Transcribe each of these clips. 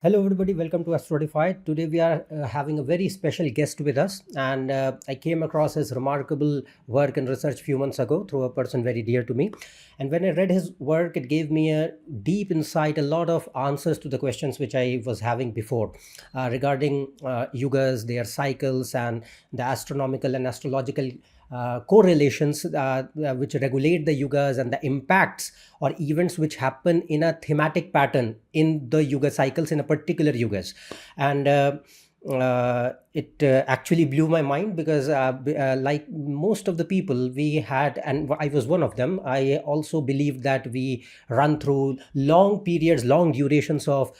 Hello, everybody. Welcome to AstroEdify. Today, we are having a very special guest with us, and I came across his remarkable work and research a few months ago through a person very dear to me. And when I read his work, it gave me a deep insight, a lot of answers to the questions which I was having before regarding yugas, their cycles, and the astronomical and astrological correlations which regulate the yugas and the impacts or events which happen in a thematic pattern in the yuga cycles in a particular yugas. And it actually blew my mind because like most of the people we had, and I was one of them, I also believed that we run through long periods, long durations of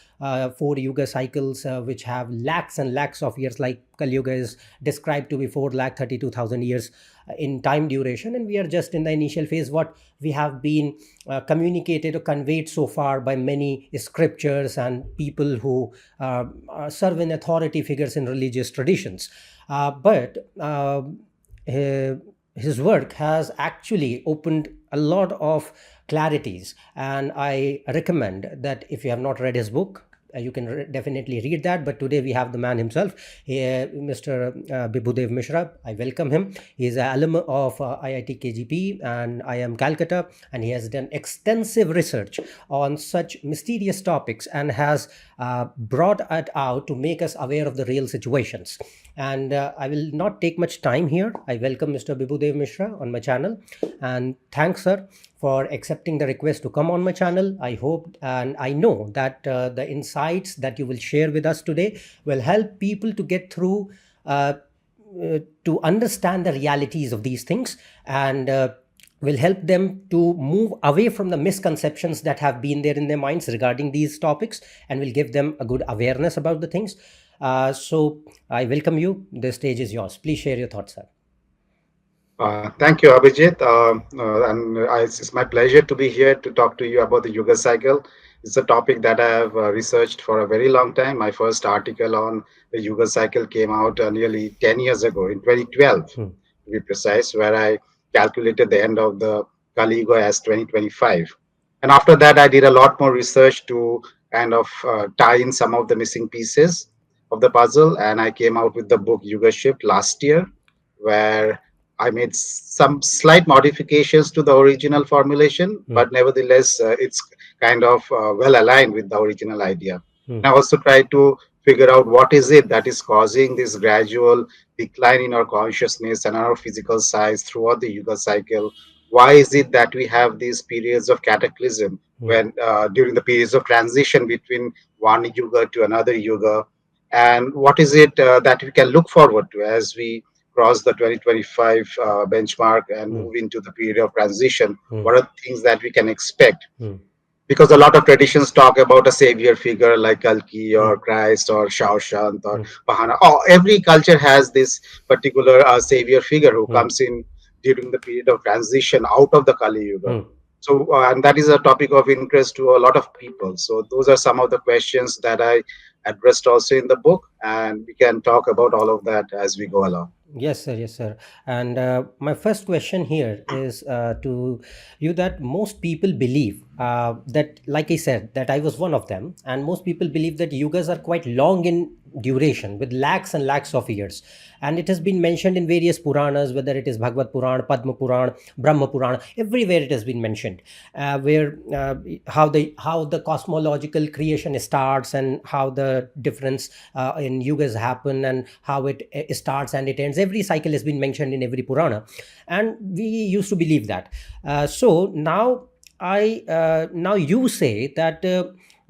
four yuga cycles which have lakhs and lakhs of years, like Kaliyug is described to be 4,32,000 years in time duration, and we are just in the initial phase. What we have been communicated or conveyed so far by many scriptures and people who serve in authority figures in religious traditions. But his work has actually opened a lot of clarities, and I recommend that if you have not read his book, you can definitely read that. But today we have the man himself, Mr. Bibhu Dev Misra. I welcome him. He is an alum of IIT KGP and I am Calcutta, and he has done extensive research on such mysterious topics and has brought it out to make us aware of the real situations. And I will not take much time here. I welcome Mr. Bibhu Dev Misra on my channel, and thanks, sir, for accepting the request to come on my channel. I hope and I know that the insights that you will share with us today will help people to get through, to understand the realities of these things, and will help them to move away from the misconceptions that have been there in their minds regarding these topics, and will give them a good awareness about the things. So I welcome you. The stage is yours. Please share your thoughts, sir. Thank you, Abhijeet. It's my pleasure to be here to talk to you about the Yuga cycle. It's a topic that I have researched for a very long time. My first article on the Yuga cycle came out nearly 10 years ago, in 2012, Hmm. to be precise, where I calculated the end of the Kaliyug as 2025. And after that, I did a lot more research to kind of tie in some of the missing pieces of the puzzle. And I came out with the book Yuga Shift last year, where I made some slight modifications to the original formulation, Hmm. but nevertheless, it's kind of well aligned with the original idea. Hmm. And I also tried to figure out what is it that is causing this gradual decline in our consciousness and our physical size throughout the Yuga cycle. Why is it that we have these periods of cataclysm Hmm. when during the periods of transition between one yuga to another yuga? And what is it that we can look forward to as we cross the 2025 benchmark and Hmm. move into the period of transition? Hmm. What are the things that we can expect? Hmm. Because a lot of traditions talk about a savior figure like Kalki Hmm. or Christ or Shaushant or Hmm. Pahana. Oh, every culture has this particular savior figure who Hmm. comes in during the period of transition out of the Kali Yuga. Hmm. So, and that is a topic of interest to a lot of people. So, those are some of the questions that I addressed also in the book, and we can talk about all of that as we go along. Yes, sir. Yes, sir. And my first question here is to you, that most people believe that, like I said, that I was one of them, and most people believe that yugas are quite long in duration, with lakhs and lakhs of years. And it has been mentioned in various Puranas, whether it is Bhagavad Puran, Padma Puran, Brahma Puran, everywhere it has been mentioned, where how the cosmological creation starts, and how the difference in yugas happen, and how it starts and it ends. Every cycle has been mentioned in every Purana, and we used to believe that. So now you say that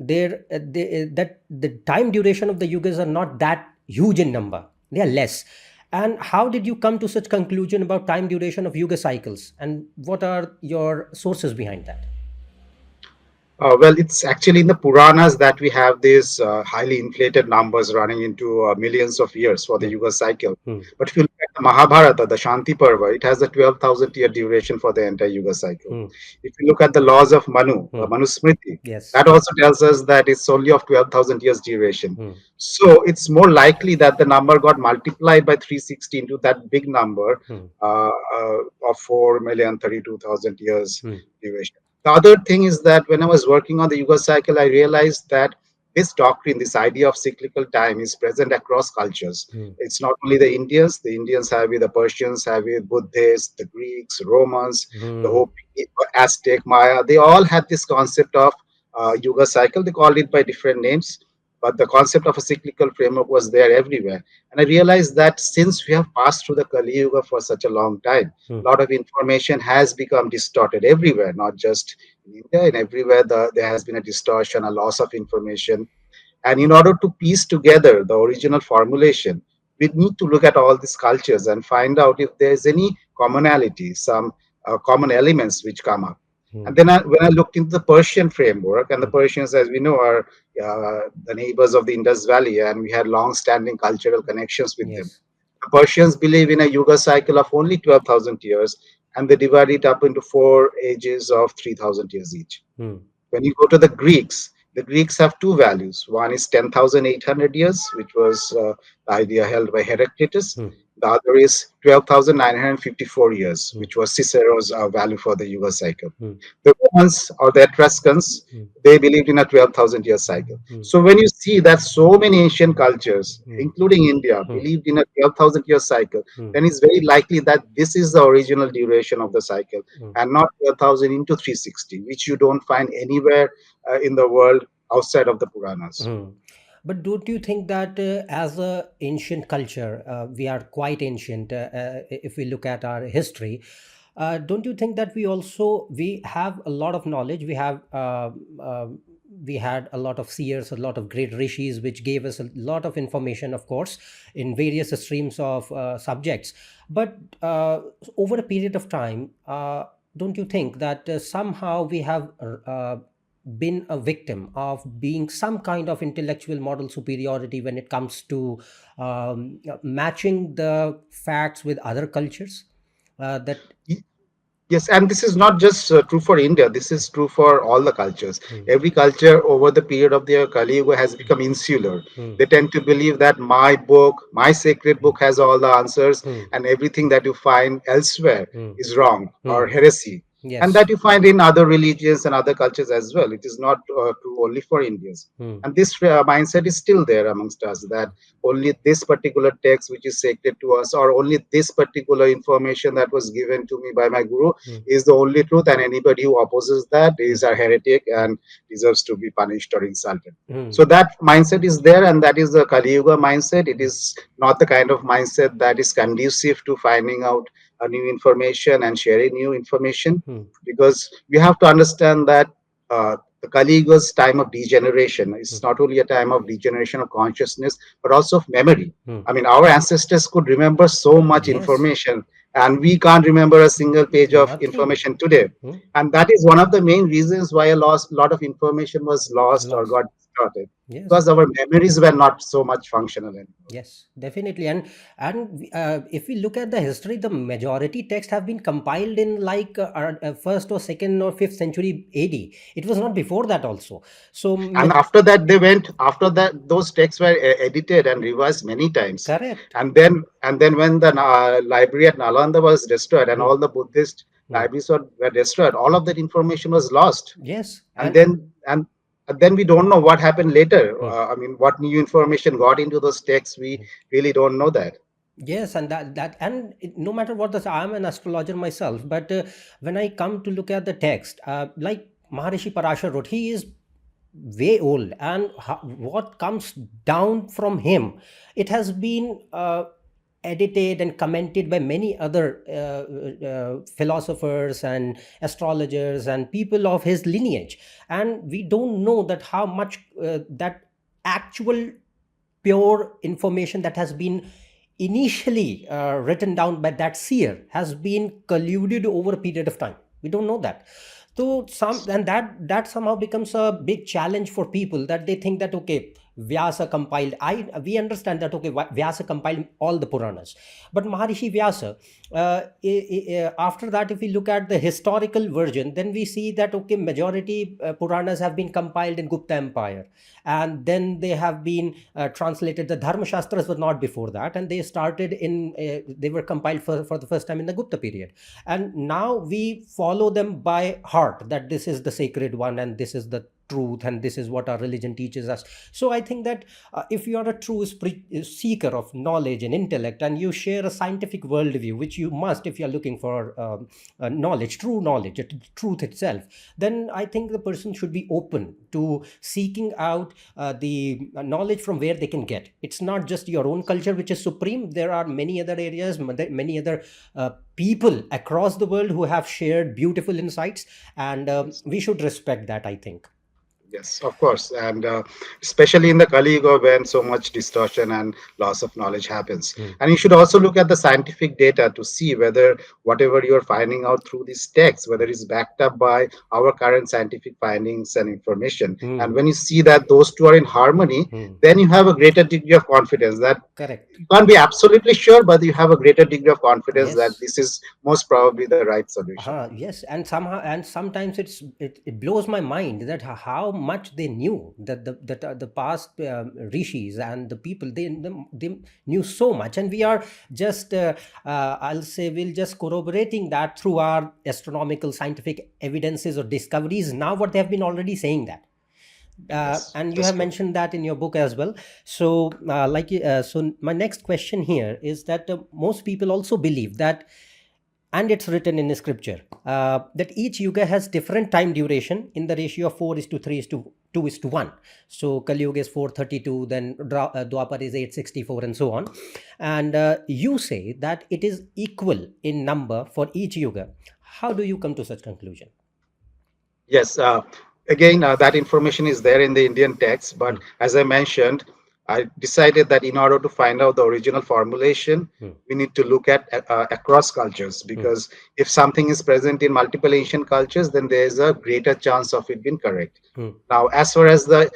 that the time duration of the yugas are not that huge in number; they are less. And how did you come to such conclusion about time duration of yuga cycles, and what are your sources behind that? Well, it's actually in the Puranas that we have these highly inflated numbers running into millions of years for the Hmm. Yuga cycle. Hmm. But if you look at the Mahabharata, the Shanti Parva, it has a 12,000 year duration for the entire Yuga cycle. Hmm. If you look at the laws of Manu, Hmm. Manu Smriti, Yes. that also tells us that it's only of 12,000 years duration. Hmm. So it's more likely that the number got multiplied by 360 into that big number Hmm. of 4,032,000 years Hmm. duration. The other thing is that when I was working on the Yuga cycle, I realized that this doctrine, this idea of cyclical time is present across cultures. Hmm. It's not only the Indians have it, the Persians have it, Buddhists, the Greeks, Romans, the Hmm. Hopi, Aztec, Maya, they all had this concept of Yuga cycle. They called it by different names, but the concept of a cyclical framework was there everywhere. And I realized that since we have passed through the Kali Yuga for such a long time, Hmm. a lot of information has become distorted everywhere, not just in India, and everywhere there has been a distortion, a loss of information. And in order to piece together the original formulation, we need to look at all these cultures and find out if there's any commonality, some common elements which come up. Hmm. And then when I looked into the Persian framework, and the Hmm. Persians, as we know, are the neighbors of the Indus Valley, and we had long-standing cultural connections with them. Yes. The Persians believe in a Yuga cycle of only 12,000 years, and they divide it up into four ages of 3,000 years each. Hmm. When you go to the Greeks have two values. One is 10,800 years, which was the idea held by Heraclitus. Hmm. The other is 12,954 years, Hmm. which was Cicero's value for the Yuga cycle. Hmm. The Romans or the Etruscans, Hmm. they believed in a 12,000 year cycle. Hmm. So when you see that so many ancient cultures, Hmm. including India, Hmm. believed in a 12,000 year cycle, Hmm. then it's very likely that this is the original duration of the cycle Hmm. and not 12,000 into 360, which you don't find anywhere in the world outside of the Puranas. Hmm. But don't you think that as a ancient culture, we are quite ancient if we look at our history? Don't you think that we have a lot of knowledge? We had a lot of seers, a lot of great rishis, which gave us a lot of information, of course, in various streams of subjects. But over a period of time, don't you think that somehow we have been a victim of being some kind of intellectual model superiority when it comes to matching the facts with other cultures? That Yes, and this is not just true for India. This is true for all the cultures. Hmm. Every culture over the period of their Kali Yuga has become insular. Hmm. They tend to believe that my book, my sacred book, has all the answers, Hmm. and everything that you find elsewhere Hmm. is wrong or Hmm. heresy. And Yes. that you find in other religions and other cultures as well. It is not true only for Indians. Hmm. And this mindset is still there amongst us, that only this particular text which is sacred to us, or only this particular information that was given to me by my guru, Hmm. is the only truth, and anybody who opposes that Hmm. is a heretic and deserves to be punished or insulted. Hmm. So that mindset is there, and that is the Kali Yuga mindset. It Hmm. is not the kind of mindset that is conducive to finding out a new information and sharing new information, Hmm. because we have to understand that the Kali Yuga's time of degeneration Hmm. is not only a time of degeneration of consciousness, but also of memory. Hmm. I mean, our ancestors could remember so much Yes. information, and we can't remember a single page of Nothing. information today. Hmm. And that is one of the main reasons why a lot of information was lost or Lost. got distorted, Yes. because our memories were not so much functional anymore. Yes, definitely. And if we look at the history, the majority text have been compiled in like first or second or fifth century AD. It was not before that also. So And after that, after that, those texts were edited and revised many times. correct. And then when the library at Nalanda was destroyed and Hmm. all the Buddhist Hmm. libraries were destroyed, all of that information was lost. Yes, And then we don't know what happened later. hmm. I mean, what new information got into those texts, we really don't know that. Yes, and no matter what the I'm an astrologer myself, but when I come to look at the text, like Maharishi Parashar wrote, he is way old, and what comes down from him, it has been edited and commented by many other philosophers and astrologers and people of his lineage, and we don't know that how much that actual pure information that has been initially written down by that seer has been colluded over a period of time. We don't know that. So some, and that somehow becomes a big challenge for people, that they think that okay, Vyasa compiled, we understand that okay, Vyasa compiled all the Puranas, but Maharishi Vyasa, after that, if we look at the historical version, then we see that okay, majority Puranas have been compiled in Gupta Empire, and then they have been translated. The Dharma Shastras were not before that, and they started in they were compiled for the first time in the Gupta period, and now we follow them by heart, that this is the sacred one and this is the truth, and this is what our religion teaches us. So I think that if you are a true seeker of knowledge and intellect, and you share a scientific worldview, which you must if you are looking for knowledge, true knowledge, truth itself, then I think the person should be open to seeking out the knowledge from where they can get. It's not just your own culture which is supreme. There are many other areas, many other people across the world who have shared beautiful insights, and we should respect that, I think. Yes, of course, and especially in the Kaliyug when so much distortion and loss of knowledge happens. And you should also look at the scientific data to see whether whatever you are finding out through these texts, whether it's backed up by our current scientific findings and information. And when you see that those two are in harmony, then you have a greater degree of confidence that Correct. you can't be absolutely sure, but you have a greater degree of confidence that Yes. this is most probably the right solution. Yes, and somehow, and sometimes it blows my mind that how much they knew, that the past rishis and the people, they knew so much, and we are just I'll say we're just corroborating that through our astronomical scientific evidences or discoveries. Now, what they have been already saying that. Yes, And you that's have true. mentioned that in your book as well. So so my next question here is that most people also believe that, and it's written in the scripture, that each yuga has different time duration in the ratio of 4 is to 3 is to 2 is to 1. So Kaliyug is 432, then Dwapar is 864, and so on. And you say that it is equal in number for each yuga. How do you come to such conclusion? Yes, again, that information is there in the Indian text, but Hmm. as I mentioned, I decided that in order to find out the original formulation, Hmm. we need to look at across cultures, Hmm. because if something is present in multiple ancient cultures, then there is a greater chance of it being correct. Hmm. Now, as far as the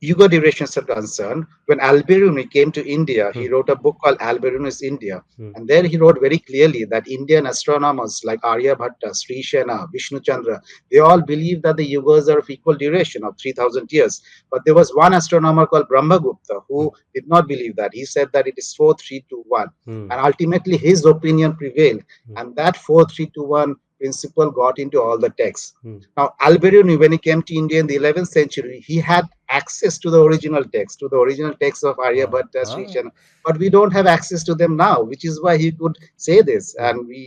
Yuga durations are concerned, when Al-Biruni came to India, Hmm. he wrote a book called Al-Biruni's India. Hmm. And there he wrote very clearly that Indian astronomers like Aryabhatta, Sri Shena, Vishnu Chandra, they all believe that the yugas are of equal duration of 3000 years. But there was one astronomer called Brahmagupta Hmm. who did not believe that. He said that it is 4321. Hmm. And ultimately his opinion prevailed. Hmm. And that 4321 principle got into all the texts. Hmm. Now, Al-Biruni, when he came to India in the 11th century, he had access to the original text, to the original text of Aryabhatta, Sri Ah. Shena, but we don't have access to them now, which is why he could say this, Hmm. and we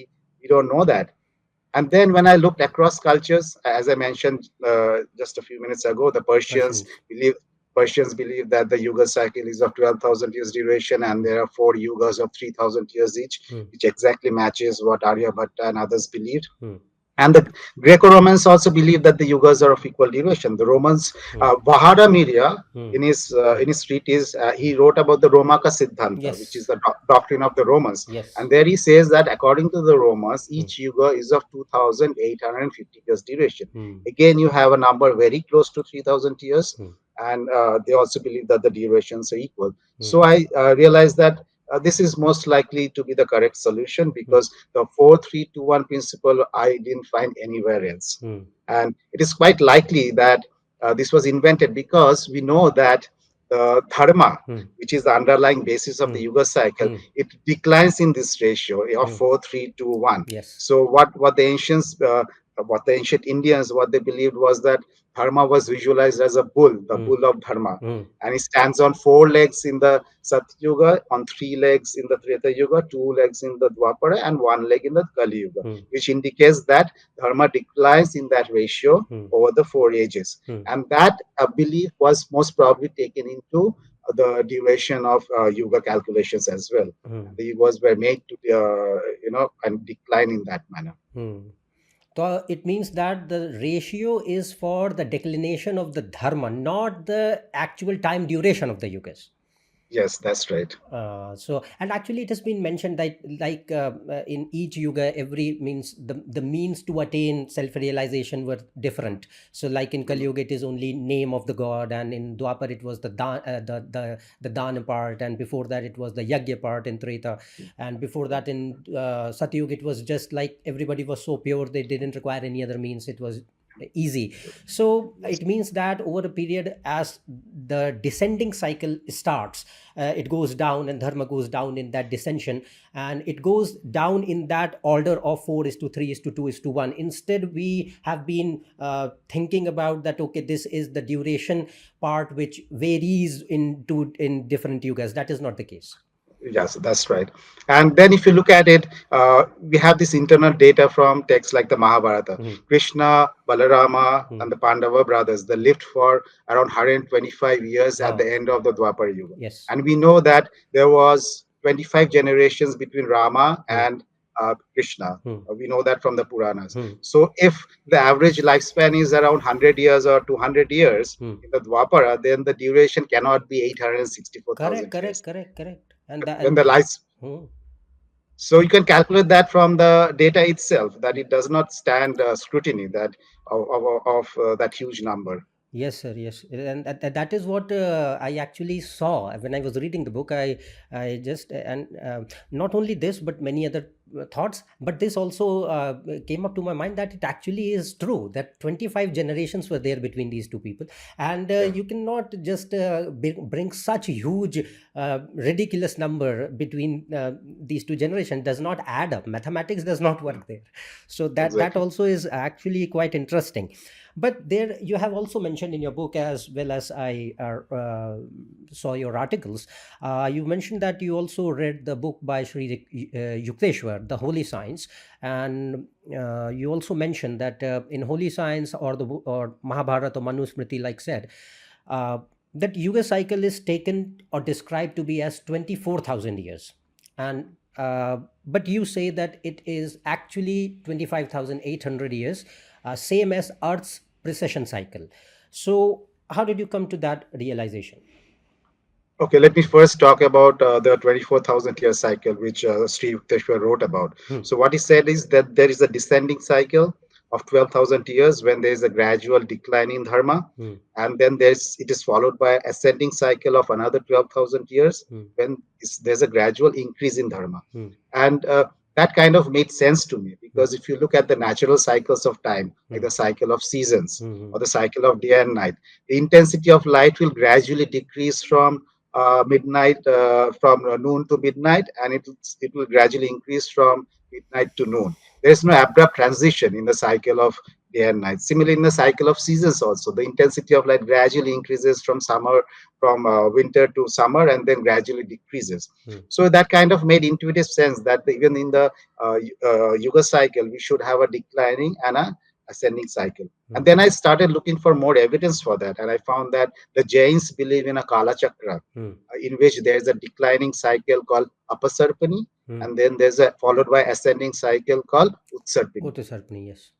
don't know that. And then when I looked across cultures, as I mentioned just a few minutes ago, the Persians. Persians believe that the Yuga cycle is of 12,000 years duration, and there are 4 yugas of 3,000 years each, Hmm. which exactly matches what Aryabhatta and others believed. Hmm. And the Greco-Romans also believe that the yugas are of equal duration. The Romans, Hmm. Vahada Miria, Hmm. in his treatise, he wrote about the Romaka Siddhanta, which is Yes. the doctrine of the Romans. Yes. And there he says that according to the Romans, Hmm. each yuga is of 2,850 years duration. Hmm. Again, you have a number very close to 3,000 years, Hmm. and they also believe that the durations are equal. Hmm. So I realized that this is most likely to be the correct solution, Hmm. because the 4321 principle I didn't find anywhere else. Hmm. And it is quite likely that this was invented because we know that the dharma, Hmm. which is the underlying basis of Hmm. the Yuga cycle, Hmm. it declines in this ratio of Hmm. 4321. Yes. So what the ancient Indians, what they believed was that dharma was visualized as a bull, the Hmm. bull of dharma, Hmm. and it stands on 4 legs in the Satyuga, on 3 legs in the Treta Yuga, 2 legs in the Dwapara, and 1 leg in the Kali Yuga, Hmm. which indicates that dharma declines in that ratio Hmm. over the 4 ages. Hmm. And that belief was most probably taken into the duration of Yuga calculations as well. Hmm. The Yugas were made to, and decline in that manner. Hmm. So it means that the ratio is for the declination of the dharma, not the actual time duration of the yugas. Yes, that's right. So, and actually it has been mentioned that like in each yuga, every means the means to attain self-realization were different. So like in Kali Mhm. Yuga, it is only name of the god, and in Dwapar it was the dana part, and before that it was the yagya part in Treta, and before that in Satyug it was just like everybody was so pure they didn't require any other means. It was easy. So Yes. it means that over a period, as the descending cycle starts, it goes down, and dharma goes down in that descension, and it goes down in that order of 4 is to 3 is to 2 is to 1. Instead, we have been thinking about that, okay, this is the duration part which varies in different yugas. That is not the case. Yes, that's right. And then if you look at it, we have this internal data from texts like the Mahabharata. Mhm. Krishna, Balarama, Mhm. and the Pandava brothers, they lived for around 125 years at Wow. the end of the Dwapara Yuga. Yes. And we know that there was 25 generations between Rama Hmm. and Krishna. Hmm. We know that from the Puranas. Hmm. So if the average lifespan is around 100 years or 200 years Hmm. in the Dwapara, then the duration cannot be Correct, 864,000 correct, years. correct, correct. And that, When the and life hmm. So you can calculate that from the data itself that it does not stand scrutiny that of that huge number. Yes, sir. Yes, and that is what I actually saw when I was reading the book. I just and not only this, but many other thoughts. But this also came up to my mind that it actually is true that 25 generations were there between these two people, and Yeah, you cannot just bring such huge, ridiculous number between these two generations. Does not add up. Mathematics does not yeah, work there. So that exactly. also is actually quite interesting. But there you have also mentioned in your book, as well as I saw your articles, you mentioned that you also read the book by Sri Yukteswar, The Holy Science, and you also mentioned that in Holy Science, or Mahabharata or Manusmriti, like said, uh, that Yuga cycle is taken or described to be as 24,000 years. And but you say that it is actually 25,800 years, same as Earth's precession cycle. So, how did you come to that realization? Okay, let me first talk about the 24,000 year cycle, which Sri Yukteswar wrote about. Hmm. So, what he said is that there is a descending cycle of 12,000 years when there is a gradual decline in dharma, Hmm. and then it is followed by ascending cycle of another 12,000 years Hmm. when there's a gradual increase in dharma. Hmm. And that kind of made sense to me Hmm. because if you look at the natural cycles of time, like Hmm. the cycle of seasons Hmm. or the cycle of day and night, the intensity of light will gradually decrease from midnight from noon to midnight, and it will gradually increase from midnight to noon. There is no abrupt transition in the cycle of day and night. Similarly, in the cycle of seasons also, the intensity of light gradually increases from winter to summer, and then gradually decreases. Hmm. So that kind of made intuitive sense that even in the Yuga cycle, we should have a declining and a ascending cycle. Hmm. And then I started looking for more evidence for that, and I found that the Jains believe in a Kala Chakra, Hmm. in which there is a declining cycle called Apasarpani, Hmm. and then there's a followed by ascending cycle called Utsarpani. Otis Sarpani, yes.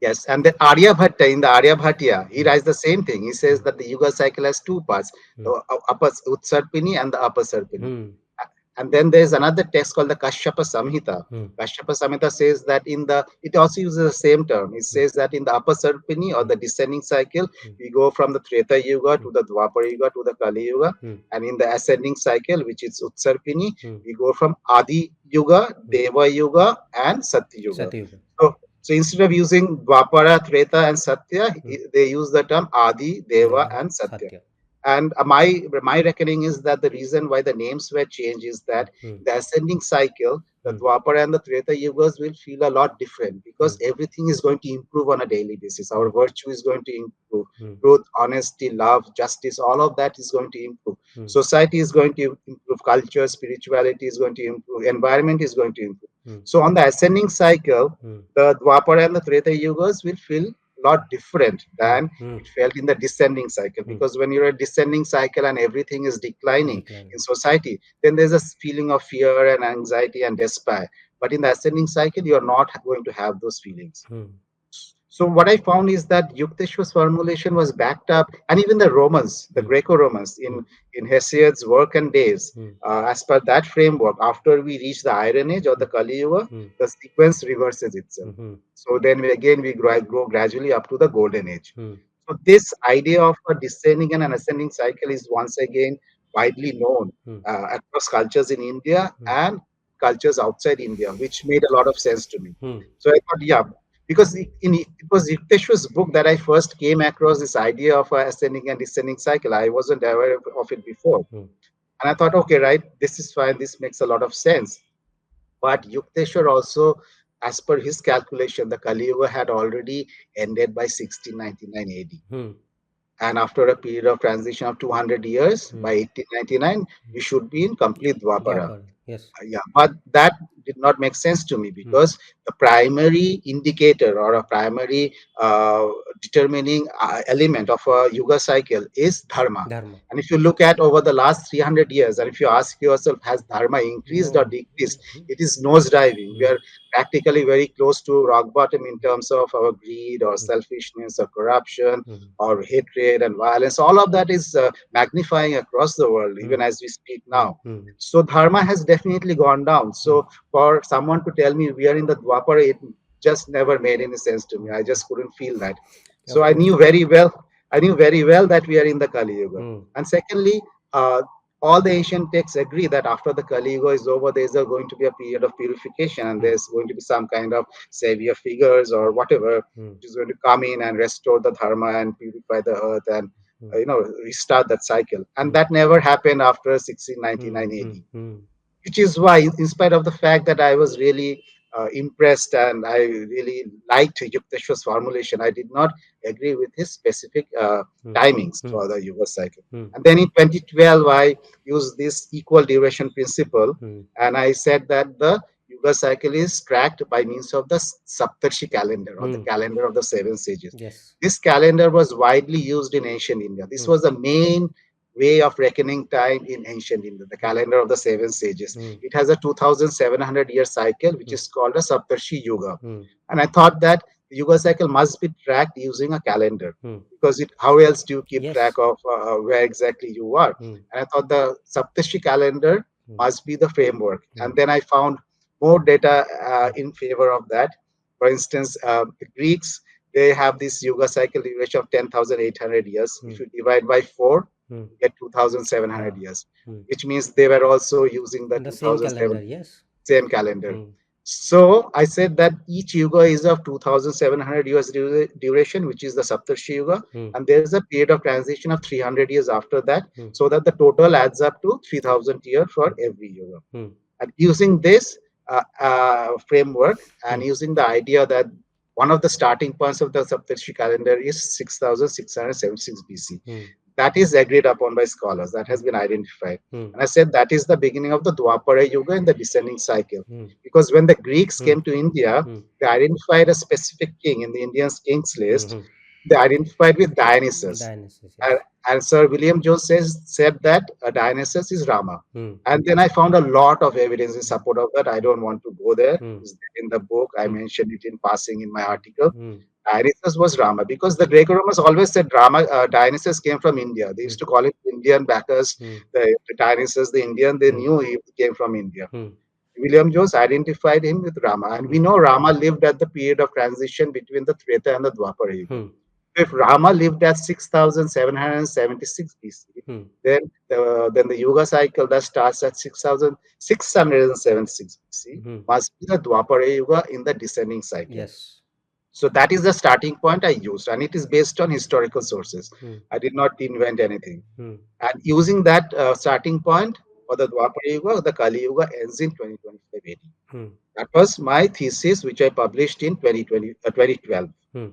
Yes, and the Aryabhatta in the Aryabhatiya, he Hmm. writes the same thing. He says Hmm. that the Yuga cycle has two parts, Hmm. the upper Utsarpini and the Apasarpini. Hmm. And then there's another text called the Kashyapa Samhita. Hmm. Kashyapa Samhita says that it also uses the same term. It Hmm. says that in the upper Sarpini or Hmm. the descending cycle, Hmm. we go from the Treta Yuga Hmm. to the Dwapara Yuga to the Kali Yuga. Hmm. And in the ascending cycle, which is Utsarpini, Hmm. we go from Adi Yuga, Hmm. Deva Yuga, and Satya Yuga. Satyuga. So instead of using Dwapara, Treta, and Satya, Hmm. they use the term Adi, Deva, Deva. and Satya. Satya. And my reckoning is that the reason why the names were changed is Hmm. that Hmm. the ascending cycle, the Hmm. Dwapara and the Treta Yugas will feel a lot different Hmm. because everything is going to improve on a daily basis. Hmm. Our virtue is going to improve. Hmm. Truth, honesty, love, justice, all of that is going to improve. Hmm. Society is going to improve. Culture, spirituality is going to improve. Environment is going to improve. Hmm. So on the ascending cycle, Hmm. the Dwapara and the Treta Yugas will feel lot different Hmm. than Hmm. it felt in the descending cycle, Hmm. because when you're a descending cycle and everything is declining Declining. in society, then there's a feeling of fear and anxiety and despair. But in the ascending cycle, you're not going to have those feelings. Hmm. So what I found is that Yukteswar's formulation was backed up, and even the Romans, the Hmm. Greco-Romans, Hmm. in Hesiod's Work and Days, Hmm. as per that framework, after we reach the Iron Age or the Kali Yuga, Hmm. the sequence reverses itself. Hmm. So then we grow gradually up to the Golden Age. Hmm. So this idea of a descending and an ascending cycle is once again widely known Hmm. across cultures in India Hmm. and cultures outside India, which made a lot of sense to me. Hmm. So I thought, yeah, because it was Yukteswar's book that I first came across this idea of a ascending and descending cycle. I wasn't aware of it before. Hmm. And I thought, okay, right, this is fine. This makes a lot of sense. But Yukteswar also, as per his calculation, the Kaliyuga had already ended by 1699 AD. Hmm. And after a period of transition of 200 years, Hmm. by 1899, we should be in complete Dwapara. Dwapar. Yes. Yeah, but that did not make sense to me Hmm. because the primary indicator or a primary uh, determining element of a yuga cycle is dharma. Dharma. And if you look at over the last 300 years, and if you ask yourself, has dharma increased or No. decreased? It is nosediving. We Hmm. are practically very close to rock bottom in terms of our greed or Hmm. selfishness or corruption Hmm. or hatred and violence. All of that is magnifying across the world, Hmm. even as we speak Hmm. now. Hmm. So dharma has definitely gone down. Hmm. So for someone to tell me we are in the Dwapara, it just never made any sense to me. I just couldn't feel that. So Of course. I knew very well that we are in the Kali Yuga. Hmm. And secondly, uh, all the ancient texts agree that after the Kali Yuga is over, there's going to be a period of purification, and Hmm. there's going to be some kind of savior figures or whatever, Hmm. which is going to come in and restore the dharma and purify the earth and Hmm. restart that cycle. And Hmm. that never happened after Hmm. 1699 Hmm. AD, Hmm. which is why, in spite of the fact that I was really impressed and I really liked Yukteswar's formulation, I did not agree with his specific Hmm. timings Hmm. for the Yuga cycle. Hmm. And then in 2012, I used this equal duration principle, Hmm. and I said that the Yuga cycle is tracked by means of the Saptarshi calendar or the Hmm. calendar of the seven sages. Yes. This calendar was widely used in ancient India. This Hmm. was the main way of reckoning time in ancient India, the Hmm. calendar of the seven sages. Hmm. It has a 2700-year cycle, which Hmm. is called a Saptarshi Yuga. Hmm. And I thought that the Yuga cycle must be tracked using a calendar Hmm. because how else do you keep track Yes. of where exactly you are? Hmm. And I thought the Saptarshi calendar Hmm. must be the framework. Hmm. And then I found more data Hmm. in favor of that. For instance, the Greeks, they have this Yuga cycle duration of 10,800 years. Hmm. If you divide by 4, Hmm. you get 2,700 Ah. years, Hmm. which means they were also using the The same 2007 calendar. Yes. same calendar. Hmm. So I said that each yuga is of 2,700 years duration, which is the Saptarshi Yuga, Hmm. and there's a period of transition of 300 years after that, Hmm. so that the total adds up to 3,000 years for every yuga. Hmm. And using this framework Hmm. and using the idea that one of the starting points of the Saptarshi calendar is 6,676 BC. Hmm. That is agreed upon by scholars. That Hmm. has been identified. Hmm. And I said that is the beginning of the Dwapara Yuga in the descending cycle. Hmm. Because when the Greeks Hmm. came to India, Hmm. they identified a specific king in the Indian kings Hmm. list. Hmm. They identified with Dionysus. Dionysus. And, Yes. and Sir William Jones said that Dionysus is Rama. Hmm. And then I found a lot of evidence in support of that. I don't want to go there. Hmm. It's in the book. I Hmm. mentioned it in passing in my article. Hmm. Dionysus was Rama because the Greco-Romans always said Dionysus came from India. They Hmm. used to call him Indian backers. Hmm. The Dionysus, the Indian, they Hmm. knew he came from India. Hmm. William Jones identified him with Rama, and we Hmm. know Rama lived at the period of transition between the Treta and the Dwapara Yuga. Hmm. If Rama lived at 6,776 BC, Hmm. then the Yuga cycle that starts at 6,676 BC Hmm. must be the Dwapara Yuga in the descending cycle. Yes. So that is the starting point I used, and it is based on historical sources. Hmm. I did not invent anything. Hmm. And using that starting point for the Dwapara Yuga, the Kali Yuga ends in 2025 AD. Hmm. That was my thesis, which I published in 2012. Hmm.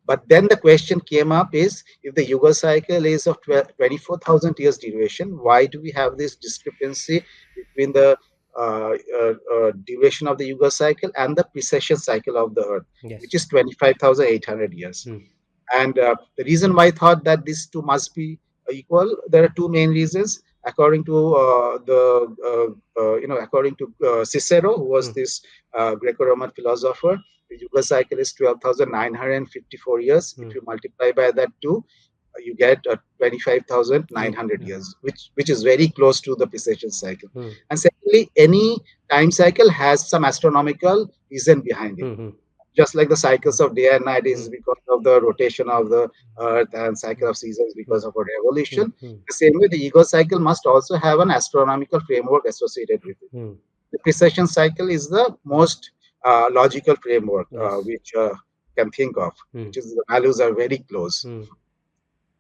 But then the question came up is, if the Yuga cycle is of 24,000 years duration, Hmm. why do we have this discrepancy between the duration of the Yuga cycle and the precession cycle of the Earth, which Yes. is 25,800 years? Hmm. And the reason why I thought that these two must be equal, there are two main reasons. According to according to Cicero, who was Hmm. this Greco-Roman philosopher, the Yuga cycle is 12,954 years. If Hmm. you multiply by that two, you get Eight. 25,900 years, which is very close to the precession cycle. Hmm. And secondly, any time cycle has some astronomical reason behind it, Hmm. Hmm. just like the Hmm. cycles of day and night Hmm. is because of the rotation of the earth, and cycle of seasons Hmm. because of a revolution. Hmm. The same way, the ego cycle must also have an astronomical framework associated with it. Hmm. The precession cycle is the most logical framework, Yes. which can think of, mm, which is the values are very close. mm,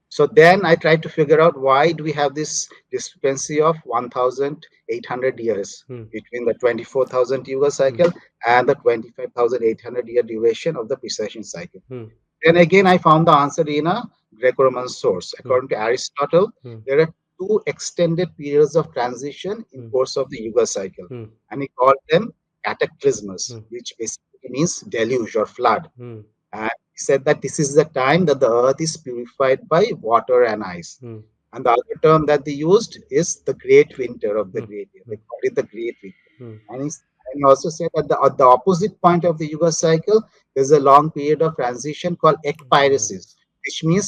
So then I tried to figure out why do we have this discrepancy of 1,800 years mm, between the 24,000 Yuga mm, cycle and the 25,800 year duration of the precession cycle. mm, Then again, I found the answer in a Greco-Roman source. mm, According to Aristotle, mm, there are two extended periods of transition in mm, course of the Yuga cycle, mm, and he called them cataclysms, mm, which basically means deluge or flood. mm, And he said that this is the time that the earth is purified by water and ice. mm, And the other term that they used is the great winter of the mm, great year. They mm, called it the great winter. mm. And he also said that at the opposite point of the Yuga cycle, there's a long period of transition called ekpyresis, Viruses. which means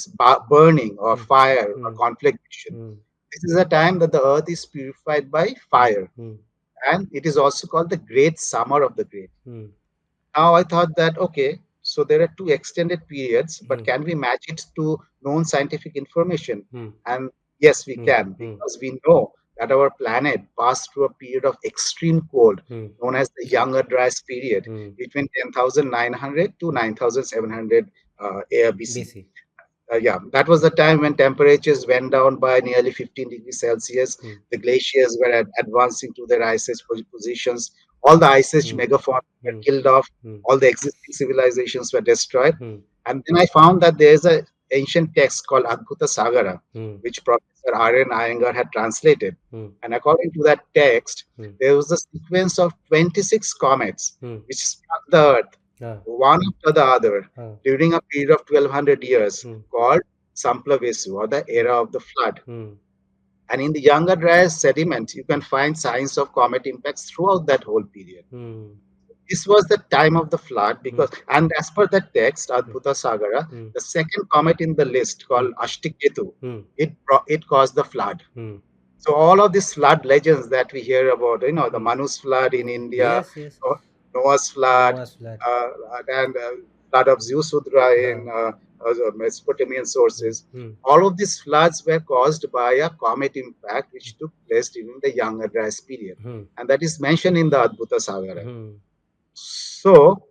burning or Mm, fire or mm, conflagration. mm, This is a time that the earth is purified by mm, fire. mm, And it is also called the great summer of the great. mm, Now I thought that, okay, so there are two extended periods, but mm, can we match it to known scientific information? mm, And yes, we mm, can, mm, because we know that our planet passed through a period of extreme cold, mm, known as the Younger Dryas period, mm. between 10,900 to 9,700 BC. BC. Yeah, that was the time when temperatures went down by nearly 15 degrees Celsius. Mm, The glaciers were advancing to their ice age positions. All the ice age mm, megafauna were mm, killed off. mm, All the existing civilizations were destroyed. mm, And then I found that there's an ancient text called Adbhuta Sagara, mm, which Professor R.N. Iyengar had translated. mm, And according to that text, mm, there was a sequence of 26 comets mm. which struck the earth Ah, one after the other ah, during a period of 1200 years mm, called Samplavesu or the mm, era of the flood. mm, And in the Younger Dryas sediment, you can find signs of comet impacts throughout that whole period. mm, This was the time of the flood mm, because, and as per that text, mm, Adbhuta Sagara, mm, the second comet in the list mm, called Ashtiketu, mm, it caused the flood. mm. So all of these flood legends that we hear about, the Mm. Manu's flood in India, Yes, yes. Noah's flood, Noah's flood. uh, and flood of Zeusudra Ah, in Mesopotamian mm, sources, mm, all of these floods were caused by a comet impact which took place during the Younger Dryas period. mm, And that is mentioned in the Adbhuta Sagara. mm, So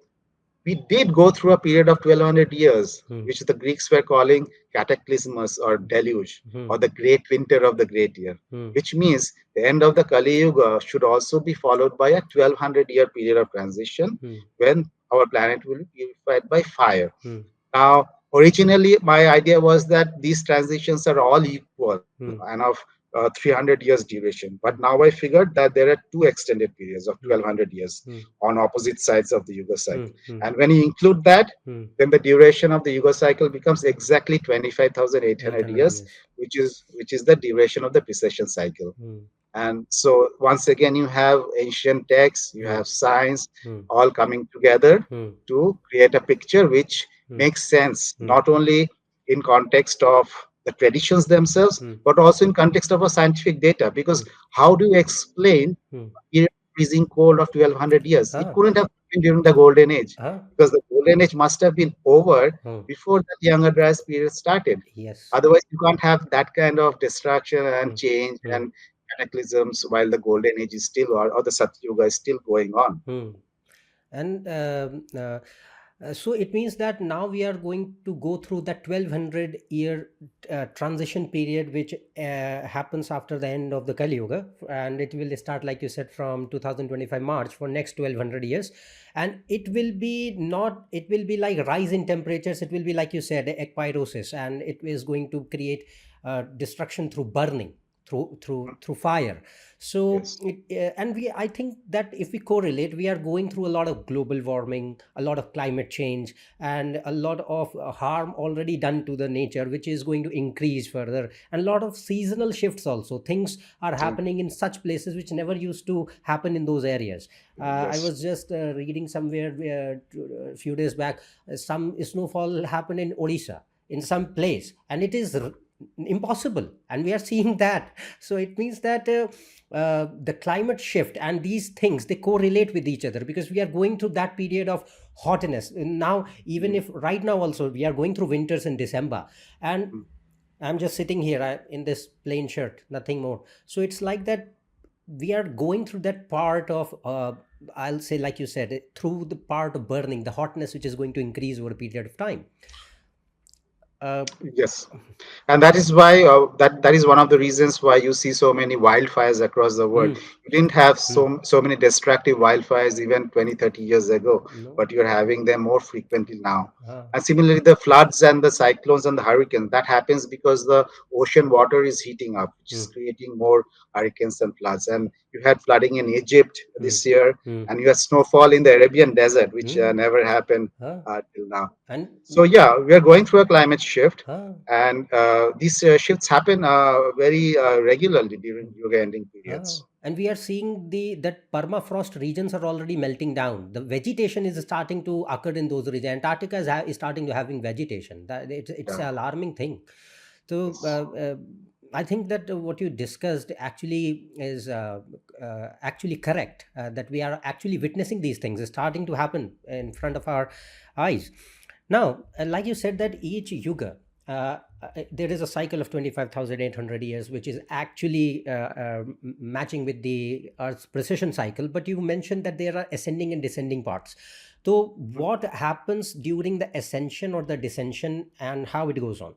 we did go through a period of 1200 years, mm, which the Greeks were calling cataclysmus or deluge, mm, or the great winter of the great year, mm, which means the end of the Kaliyug should also be followed by a 1200-year period of transition mm, when our planet will be purified by fire. mm, Now, originally, my idea was that these transitions are all equal mm, and of 300 years duration. But mm, now I figured that there are two extended periods of mm, 1200 years mm, on opposite sides of the Yuga mm, cycle. mm, And when you include that, mm. then the duration of the Yuga cycle becomes exactly 25,800 800 years, years. which is the duration of the precession cycle. Mm, And so once again, you have ancient texts, you mm, have science, mm, all coming together mm, to create a picture which mm, makes sense, mm, not only in context of the traditions themselves, mm, but also in context of a scientific data. Because mm, how do you explain mm. a freezing cold of 1200 years? It Ah, couldn't have been during the golden age, ah, because the golden age must have been over mm. before that younger dryas period started. Yes. Otherwise, you can't have that kind of destruction and Mm, change mm, and cataclysms while the golden age is still, or the Satyuga is still going on. mm. And so it means that now we are going to go through that 1200-year transition period, which happens after the end of the Kali Yuga, and it will start, like you said, from 2025 March for next 1200 years. And it will be like rise in temperatures. It will be, like you said, ekpyrosis, and it is going to create destruction through burning, through fire. So Yes. and I think that if we correlate, we are going through a lot of global warming, a lot of climate change, and a lot of harm already done to the nature, which is going to increase further, and a lot of seasonal shifts also. Things are happening in such places which never used to happen in those areas. I Yes. was just reading somewhere a few days back, some snowfall happened in Odisha, in some place, and it is impossible, and we are seeing that. So it means that the climate shift and these things, they correlate with each other, because we are going through that period of hotness now. Even if right now also we are going through winters in December, and I'm just sitting here in this plain shirt, nothing more. So it's like that we are going through that part of, I'll say, like you said, through the part of burning, the hotness which is going to increase over a period of time. uh, Yes. And that is why that is one of the reasons why you see so many wildfires across the world. mm, You didn't have mm, so many destructive wildfires even 20-30 years ago, no. but you're having them more frequently now. uh, And similarly, the floods and the cyclones and the hurricanes, that happens because the ocean water is heating up, which is mm, creating more hurricanes and floods. And you had flooding in Egypt mm, this year, mm, and you had snowfall in the Arabian desert, which mm, never happened uh, till now. and So yeah, we are going through a climate shift, uh, and these shifts happen very regularly during yoga ending periods. and we are seeing the that permafrost regions are already melting down. The vegetation is starting to occur in those regions. Antarctica is starting to having vegetation. That it's Yeah. an alarming thing. So Yes. I think that what you discussed actually is actually correct. That we are actually witnessing these things is starting to happen in front of our eyes. Now, like you said, that each yuga, there is a cycle of 25,800 years, which is actually matching with the Earth's precession cycle. But you mentioned that there are ascending and descending parts. So, what happens during the ascension or the descension, and how it goes on?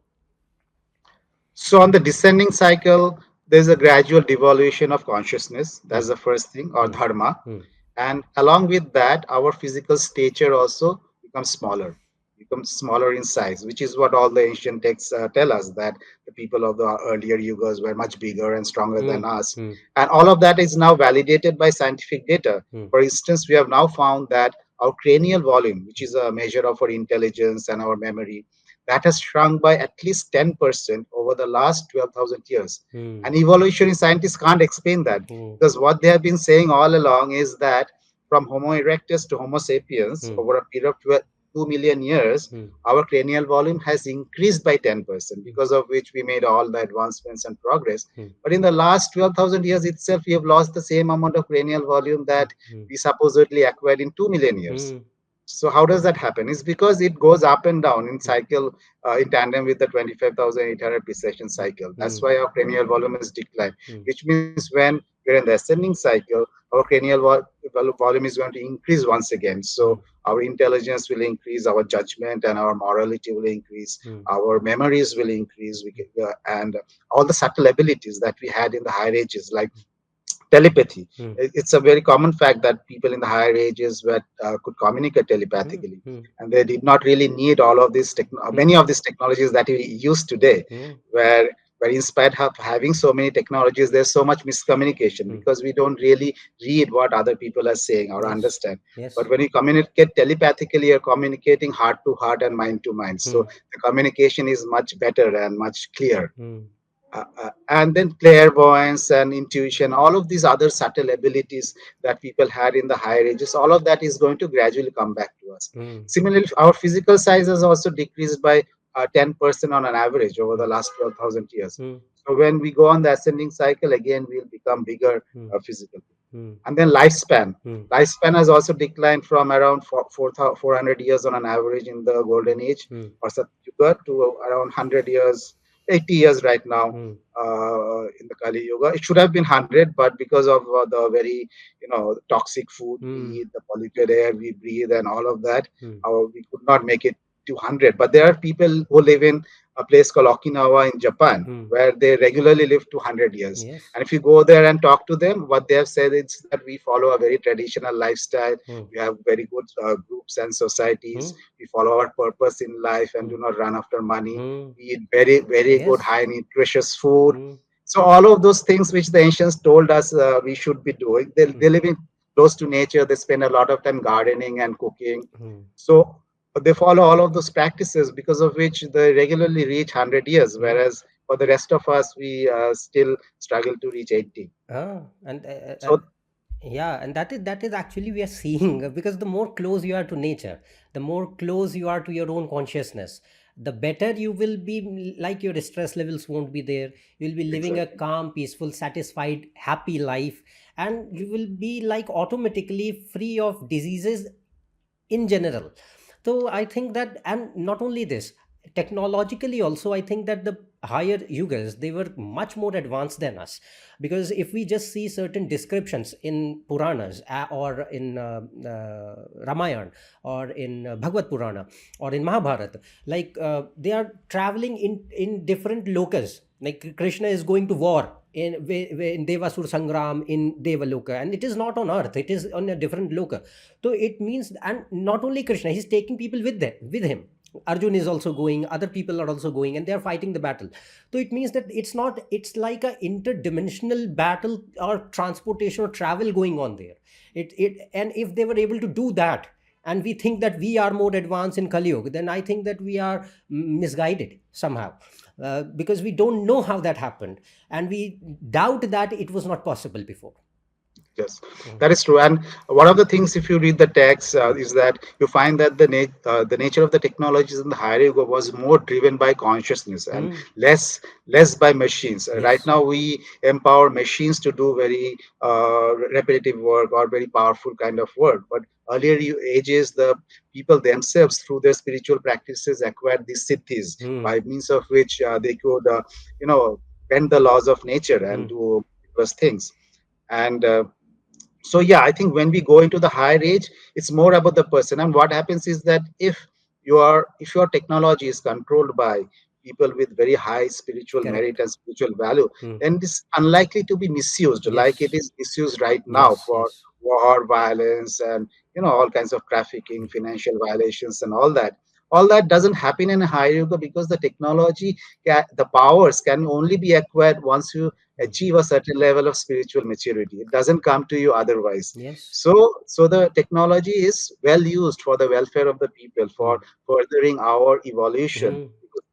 So on the descending cycle, there's a gradual devolution of consciousness. That's Hmm, the first thing, or hmm, dharma. hmm, And along with that, our physical stature also becomes smaller in size, which is what all the ancient texts tell us, that the people of the earlier yugas were much bigger and stronger hmm, than us. hmm, And all of that is now validated by scientific data. hmm, For instance, we have now found that our cranial volume, which is a measure of our intelligence and our memory, that has shrunk by at least 10% over the last 12,000 years. hmm, And evolutionary scientists can't explain that, hmm, because what they have been saying all along is that from Homo erectus to Homo sapiens hmm, over a period of 2 million years, hmm, our cranial volume has increased by 10%, hmm, because of which we made all the advancements and progress. hmm, But in the last 12,000 years itself, we have lost the same amount of cranial volume hmm, that hmm, we supposedly acquired in 2 million years. hmm, So how does that happen? It's because it goes up and down in hmm, cycle, in tandem with the 25,800 precession cycle. That's hmm, why our cranial volume is declined, hmm, which means when we're in the ascending cycle, our cranial volume is going to increase once again. hmm, So our intelligence will increase, our judgment and our morality will increase, hmm, our memories will increase, and all the subtle abilities that we had in the higher ages, like telepathy. hmm, It's a very common fact that people in the higher ages could communicate hmm, telepathically, hmm, and they did not really need all of these hmm, many of these technologies that we use today, hmm, where in spite of having so many technologies, there's so much miscommunication hmm. because we don't really read what other people are saying or Yes, understand. But yes. when you communicate telepathically, you're communicating heart to heart and mind to mind. Hmm, So the communication is much better and much clearer. hmm, And then clairvoyance and intuition, all of these other subtle abilities that people had in the higher ages, all of that is going to gradually come back to us. hmm, Similarly, our physical size has also decreased by 10% on an average over hmm, the last 12,000 years. hmm, So when we go on the ascending cycle, again, we'll become bigger hmm, physically. hmm, And then lifespan. hmm, Lifespan has also declined from around 400 years on an average in the golden age hmm, or Satyuga to around 100 years, 80 years right now hmm, in the Kali Yuga. It should have been 100, but because of the very, toxic food we hmm, eat, the polluted air we breathe, and all of that, hmm, we could not make it to 100. But there are people who live in a place called Okinawa in Japan, hmm. where they regularly live to 100 years. Yes. And if you go there and talk to them, what they have said is that we follow a very traditional lifestyle. Hmm, We have very good groups and hmm, societies. We follow our purpose in life and hmm, do not run after money. hmm. We eat very, very good, Yes. high nutritious food. Hmm, So all of those things which the ancients told us we should be doing, hmm, they live in close to nature. They spend a lot of time gardening and cooking. hmm, So they follow all of those practices, because of which they regularly reach 100 years, hmm. whereas for the rest of us, we still struggle to reach 80. And So yeah, and that is actually we are seeing because the more close you are to nature, the more close you are to your own consciousness, the better you will be. Like your stress levels won't be there. You'll be living a exactly. calm, peaceful, satisfied, happy life, and you will be like automatically free of diseases in general. So I think that, and not only this, technologically also, I think that the higher yugas, they were much more advanced than us. Because if we just see certain descriptions in Puranas, or in Ramayana, or in Bhagavad Purana, or in Mahabharata, like they are traveling in different lokas. Like Krishna is going to war in Devasur Sangram in Devaloka, and it is not on earth, it is on a different loka. So it means, and not only Krishna, he's taking people with him. Arjun is also going, other people are also going, and they are fighting the battle. So it means that it's like a interdimensional battle or transportation or travel going on there. And if they were able to do that, and we think that we are more advanced in Kaliyug, then I think that we are misguided somehow, because we don't know how that happened, and we doubt that it was not possible before. Yes, Mm, that is true. And one of the things, if you read the text, mm, is that you find that the nature of the technologies in the higher yoga was more driven by consciousness and mm, less by machines. Right yes. now, we empower machines to do very repetitive work or very powerful kind of work. But earlier ages, the people themselves, through their spiritual practices, acquired these siddhis, Mm, by means of which they could, you know, bend the laws of nature and mm, do those things. And so yeah, I think when we go into the higher age, it's more about the person. And what happens is that if your technology is controlled by people with very high spiritual merit correct. and spiritual value, Mm, then this is unlikely to be misused like it yes. is misused right now Yes. for Yes. war, violence, and all kinds of trafficking, financial violations, and all that doesn't happen in a higher yoga, because the technology the powers can only be acquired once you Mm, achieve a certain level of spiritual maturity. It doesn't come to you otherwise. yes. So the technology is well used for the welfare of the people, for Mm, furthering our evolution. mm, Because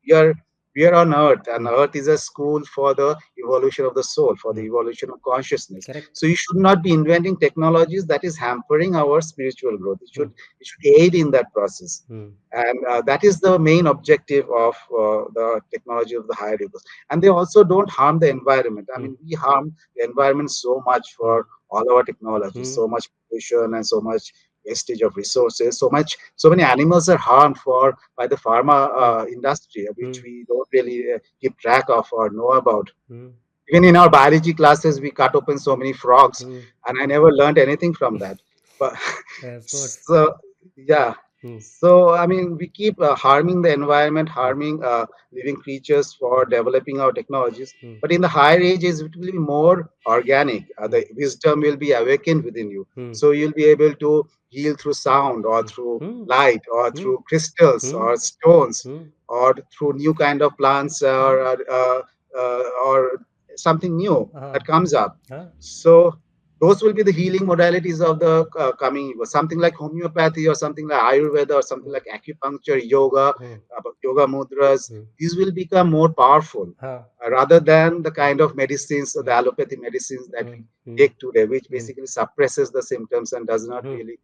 we are on earth, and mm, earth is a school for the evolution of the soul, for the mm, evolution of consciousness. correct. So you should not be inventing technologies that is hampering our spiritual growth. it should Mm, it should aid in that process. mm, And that is the main objective of the technology of the higher yugas. And they also don't harm the environment. I mm, mean, we harm the environment so much mm, for all our technology, mm, so much pollution and so much wastage of resources, so many animals are harmed for by the pharma mm, industry, which mm, we don't really keep track of or know about. mm, Even in our biology classes, we cut open so many frogs, mm. and I never learned anything from that. But Of course. so yeah, Mm, so I mean, we keep harming the environment, mm, harming living creatures for mm, developing our technologies. mm, But in the higher ages, it will be more organic. mm, The wisdom will be awakened within you, mm, so you'll be able to heal through sound, or mm, through mm, light, or mm, through crystals, mm, or stones, mm, or through new kind of plants, mm, or something new uh, that comes up. uh, So those will be the healing modalities of the coming, something like homeopathy, or something like Ayurveda, or something mm, like acupuncture, yoga, mm, yoga mudras. mm, These will become more powerful, uh, rather than the kind of medicines, or the mm, allopathy medicines that mm, we mm, take today, which mm, basically suppresses the symptoms and does not mm, really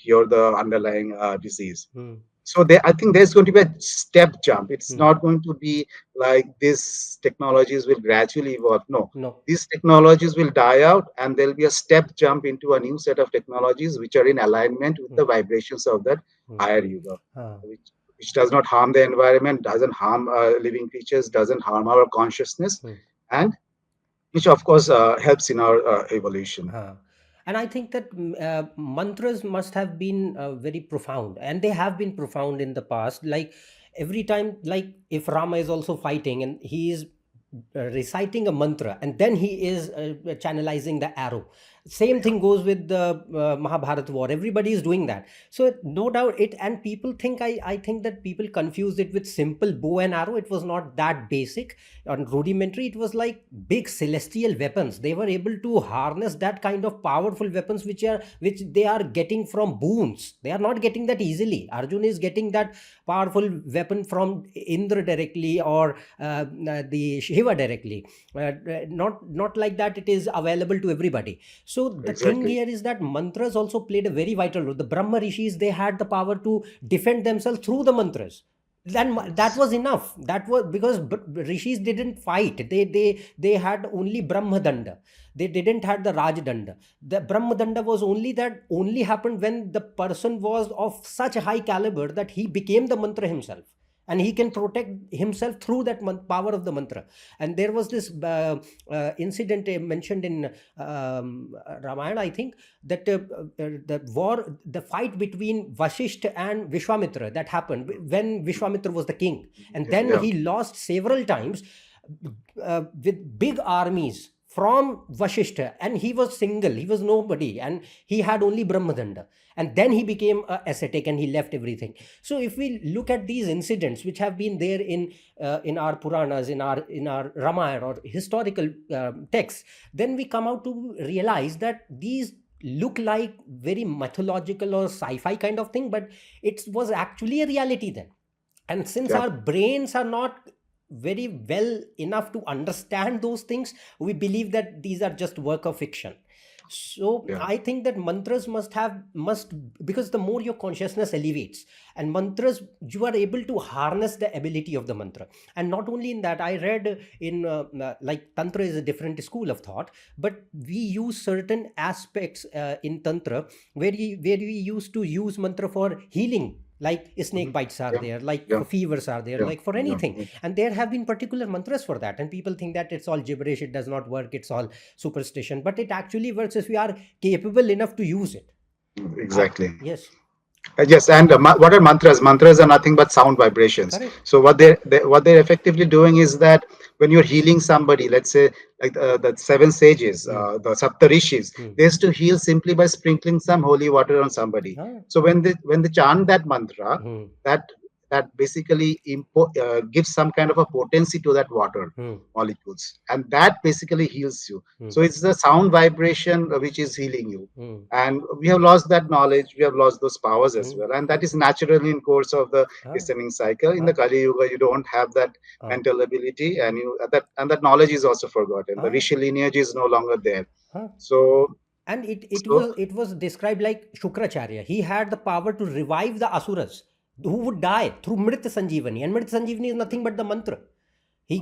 cure the underlying disease. mm, So I think there's going to be a step jump. It's mm. not going to be like these technologies will gradually evolve. No, No. these technologies will die out, and there'll be a step jump into a new set of technologies which are in alignment with Mm, the vibrations of that mm, higher yuga, uh, which does not harm the environment, doesn't harm living creatures, doesn't harm our consciousness, mm. and which of course helps in our evolution. Huh. And I think that mantras must have been very profound, and they have been profound in the past. Like every time, like if Rama is also fighting and he is reciting a mantra, and then he is channelizing the arrow. Same thing goes with the Mahabharat war. Everybody is doing that. So no doubt it, and people think, I think that people confuse it with simple bow and arrow. It was not that basic and rudimentary. It was like big celestial weapons. They were able to harness that kind of powerful weapons, which they are getting from boons. They are not getting that easily. Arjun is getting that powerful weapon from Indra directly, or the Shiva directly. Not like that it is available to everybody. So the thing Exactly. here is that mantras also played a very vital role. The Brahma rishis, they had the power to defend themselves through the mantras. Then that Yes. was enough. That was because rishis didn't fight. They had only Brahma danda. They didn't had the Raj danda. The Brahma danda was only happened when the person was of such a high caliber that he became the mantra himself. and he can protect himself through that power of the mantra. And there was this incident mentioned in Ramayana, I think, that the fight between Vashishta and Vishwamitra that happened when Vishwamitra was the king, and then he lost several times with big armies from Vashishta, and he was single, he was nobody, and he had only Brahmadanda, and then he became ascetic and he left everything. So if we look at these incidents which have been there in our Puranas, in our Ramayana or historical texts, then we come out to realize that these look like very mythological or sci-fi kind of thing, but it was actually a reality then. And since our brains are not very well enough to understand those things, we believe that these are just work of fiction. So I think that mantras must, because the more your consciousness elevates, and mantras, you are able to harness the ability of the mantra. And not only in that, I read in like Tantra is a different school of thought, but we use certain aspects in Tantra where we used to use mantra for healing, like snake bites are there, like fevers are there, like for anything. And there have been particular mantras for that. And people think that it's all gibberish, it does not work, it's all superstition. But it actually works if we are capable enough to use it. Exactly. Yes. Yes, and what are mantras? Mantras are nothing but sound vibrations. Correct. So what they're effectively doing is that when you're healing somebody, let's say like the seven sages, the Saptarishis, they used to heal simply by sprinkling some holy water on somebody. So when they chant that mantra, that basically gives some kind of a potency to that water molecules, and that basically heals you. So it's the sound vibration which is healing you. And we have lost that knowledge, we have lost those powers as well, and that is naturally in course of the descending cycle. In the Kaliyuga, you don't have that mental ability, and that knowledge is also forgotten. The Rishi lineage is no longer there. So and it was described like Shukracharya. He had the power to revive the asuras who would die through Mrit Sanjeevani, and Mrit Sanjeevani is nothing but the mantra. He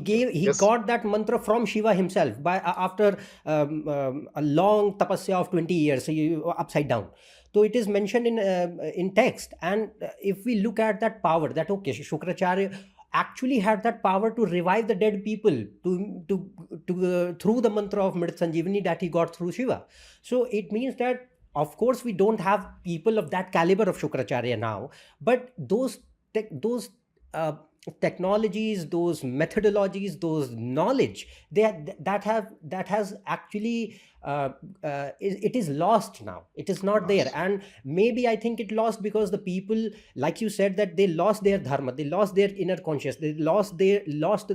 got that mantra from Shiva himself by after a long tapasya of 20 years, upside down. So it is mentioned in text, and if we look at that power, that Shukracharya actually had that power to revive the dead people through the mantra of Mrit Sanjeevani that he got through Shiva. So it means that, of course, we don't have people of that caliber of Shukracharya now, but those technologies, those methodologies, those knowledge, that has actually it is lost now. It is not there. And maybe I think it lost because the people, like you said, that they lost their dharma, they lost their inner consciousness, they lost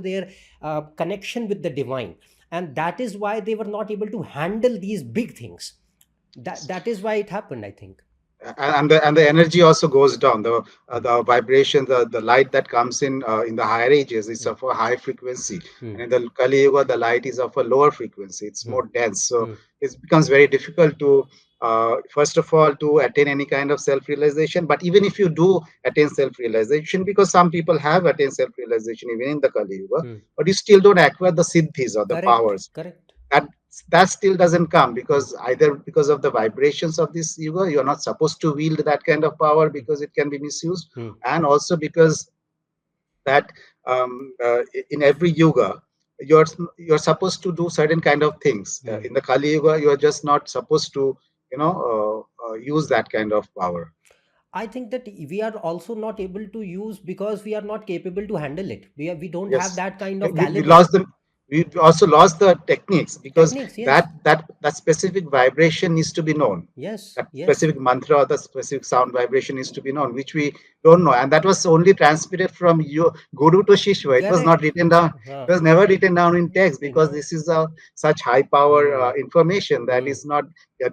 their connection with the divine, and that is why they were not able to handle these big things. That is why it happened, I think. And the energy also goes down. The vibration, the light that comes in the higher ages is of a high frequency, and in the Kali Yuga, the light is of a lower frequency. It's more dense, so it becomes very difficult to first of all to attain any kind of self-realization. But even if you do attain self-realization, because some people have attained self-realization even in the Kali Yuga, but you still don't acquire the siddhis or the powers. Correct. That still doesn't come, because either because of the vibrations of this yuga, you're not supposed to wield that kind of power because it can be misused, and also because that in every yuga you're supposed to do certain kind of things. In the Kali Yuga, you're just not supposed to use that kind of power. I think that we are also not able to use because we are not capable to handle it. We don't have that kind of caliber. We also lost the techniques, because yes. that specific vibration needs to be known. That specific mantra or the specific sound vibration needs to be known, which we don't know. And that was only transmitted from your guru to shishya. It was not written down. It was never written down in text, because this is such high power information that is not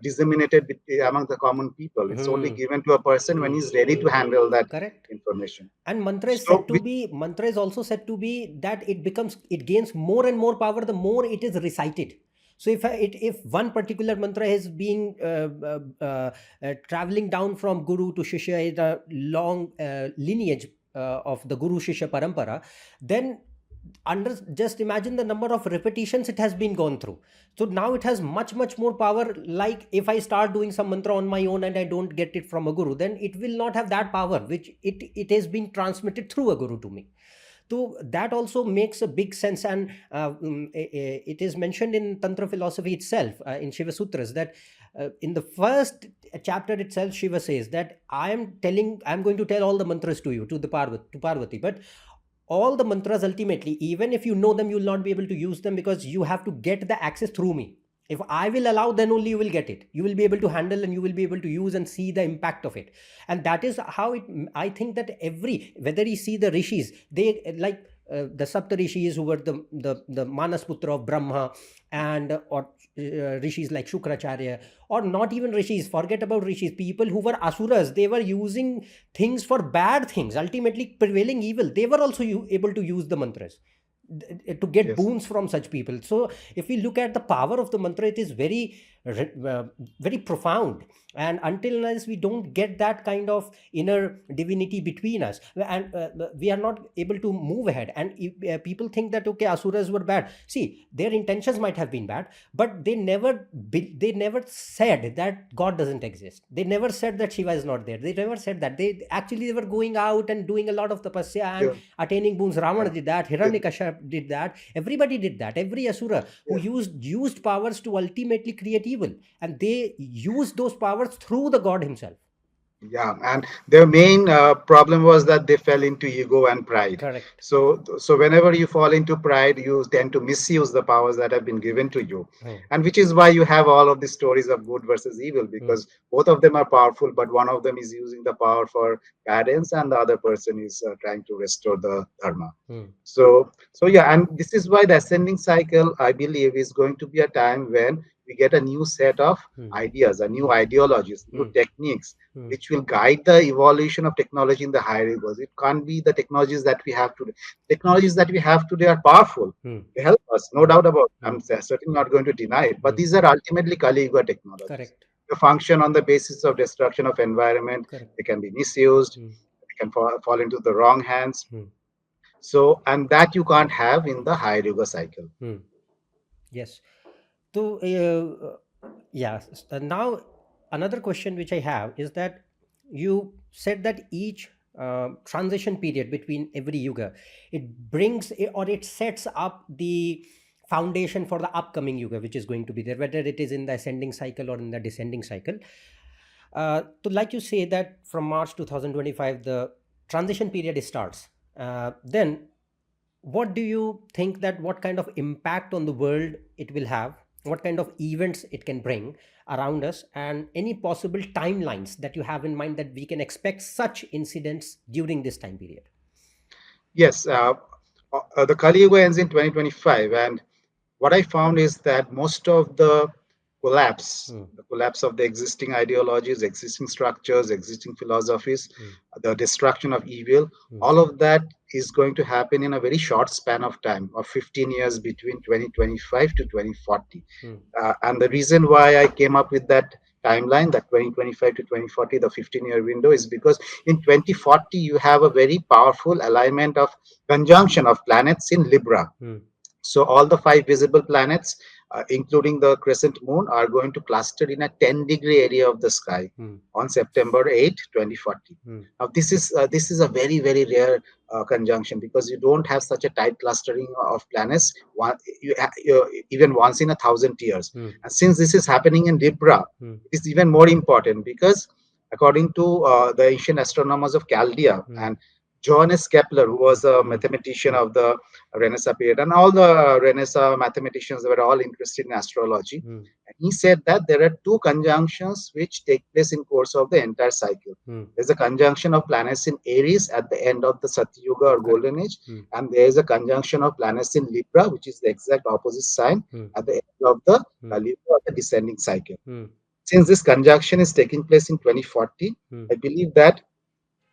disseminated among the common people. It's only given to a person when he's ready to handle that information. And mantra is also said to be that it gains more and more power the more it is recited. So if one particular mantra is being traveling down from guru to shishya, is a long lineage of the guru-shishya parampara, then just imagine the number of repetitions it has been gone through. So now it has much more power. Like if I start doing some mantra on my own and I don't get it from a guru, then it will not have that power which it has been transmitted through a guru to me. So that also makes a big sense. And it is mentioned in Tantra philosophy itself, in Shiva Sutras, that in the first chapter itself, Shiva says that I'm going to tell all the mantras to you, to Parvati, but all the mantras ultimately, even if you know them, you will not be able to use them, because you have to get the access through me. If I will allow, then only you will get it. You will be able to handle, and you will be able to use and see the impact of it. And that is how it, I think that whether you see the rishis, they like the Sapta rishis, who were the Manas Putra of Brahma, and or rishis like Shukracharya, or not even rishis, forget about rishis, people who were asuras, they were using things for bad things, ultimately prevailing evil. They were also able to use the mantras to get Yes. boons from such people. So if we look at the power of the mantra, it is very profound. And until unless we don't get that kind of inner divinity between us, and we are not able to move ahead. And if, people think that okay, asuras were bad. See, their intentions might have been bad, but they never said that God doesn't exist. They never said that Shiva is not there. They never said that. They were going out and doing a lot of tapasya and Yeah. attaining boons. Ravana Yeah. did that, Yeah. Hiranyakashipu did that, everybody did that. Every asura who Yeah. used powers to ultimately create evil, and they used those powers through the God himself. Yeah, and their main problem was that they fell into ego and pride. Correct. So whenever you fall into pride, you tend to misuse the powers that have been given to you, Hmm. and which is why you have all of these stories of good versus evil, Hmm. because both of them are powerful, but one of them is using the power for guidance, and the other person is trying to restore the dharma. Hmm. So yeah, and this is why the ascending cycle, I believe, is going to be a time when we get a new set of Hmm. ideas, a new Hmm. ideologies, new Hmm. techniques, Hmm. which will guide the evolution of technology in the higher levels. It can't be the technologies that we have today. Technologies that we have today are powerful. Hmm. They help us, no Hmm. doubt about it. Hmm. I'm certainly not going to deny it. But Hmm. these are ultimately Kaliyuga technologies. Correct. They function on the basis of destruction of environment. Correct. They can be misused. Hmm. They can fall into the wrong hands. Hmm. So, and that you can't have in the higher yoga cycle. Hmm. Yes. So, yeah. Now, another question which I have is that you said that each transition period between every yuga, or it sets up the foundation for the upcoming yuga, which is going to be there, whether it is in the ascending cycle or in the descending cycle. So, like you say that from March 2025, the transition period starts. Then what do you think, that what kind of impact on the world it will have, what kind of events it can bring around us, and any possible timelines that you have in mind that we can expect such incidents during this time period? Yes, the Kali Yuga ends in 2025, and what I found is that most of Hmm. the collapse of the existing ideologies, existing structures, existing philosophies, Hmm. the destruction of evil, Hmm. all of that is going to happen in a very short span of time of 15 years between 2025 to 2040. Hmm. And the reason why I came up with that timeline, that 2025 to 2040, the 15-year window, is because in 2040 you have a very powerful alignment of conjunction of planets in Libra. Hmm. So all the five visible planets, including the crescent moon, are going to cluster in a 10-degree area of the sky Hmm. on September 8, 2040. Hmm. Now this is a very rare conjunction, because you don't have such a tight clustering of planets even once in 1,000 years. Hmm. And since this is happening in Libra, Hmm. it is even more important, because according to the ancient astronomers of Chaldea Hmm. and Johannes Kepler, who was a Hmm. mathematician Hmm. of the Renaissance period, and all the Renaissance mathematicians were all interested in astrology. Hmm. And he said that there are two conjunctions which take place in course of the entire cycle. Hmm. There's a conjunction of planets in Aries at the end of the Satyuga or Correct. Golden Age, Hmm. and there is a conjunction of planets in Libra, which is the exact opposite sign Hmm. at the end of the Hmm. Kali Yuga, the descending cycle. Hmm. Since this conjunction is taking place in 2040, Hmm. I believe that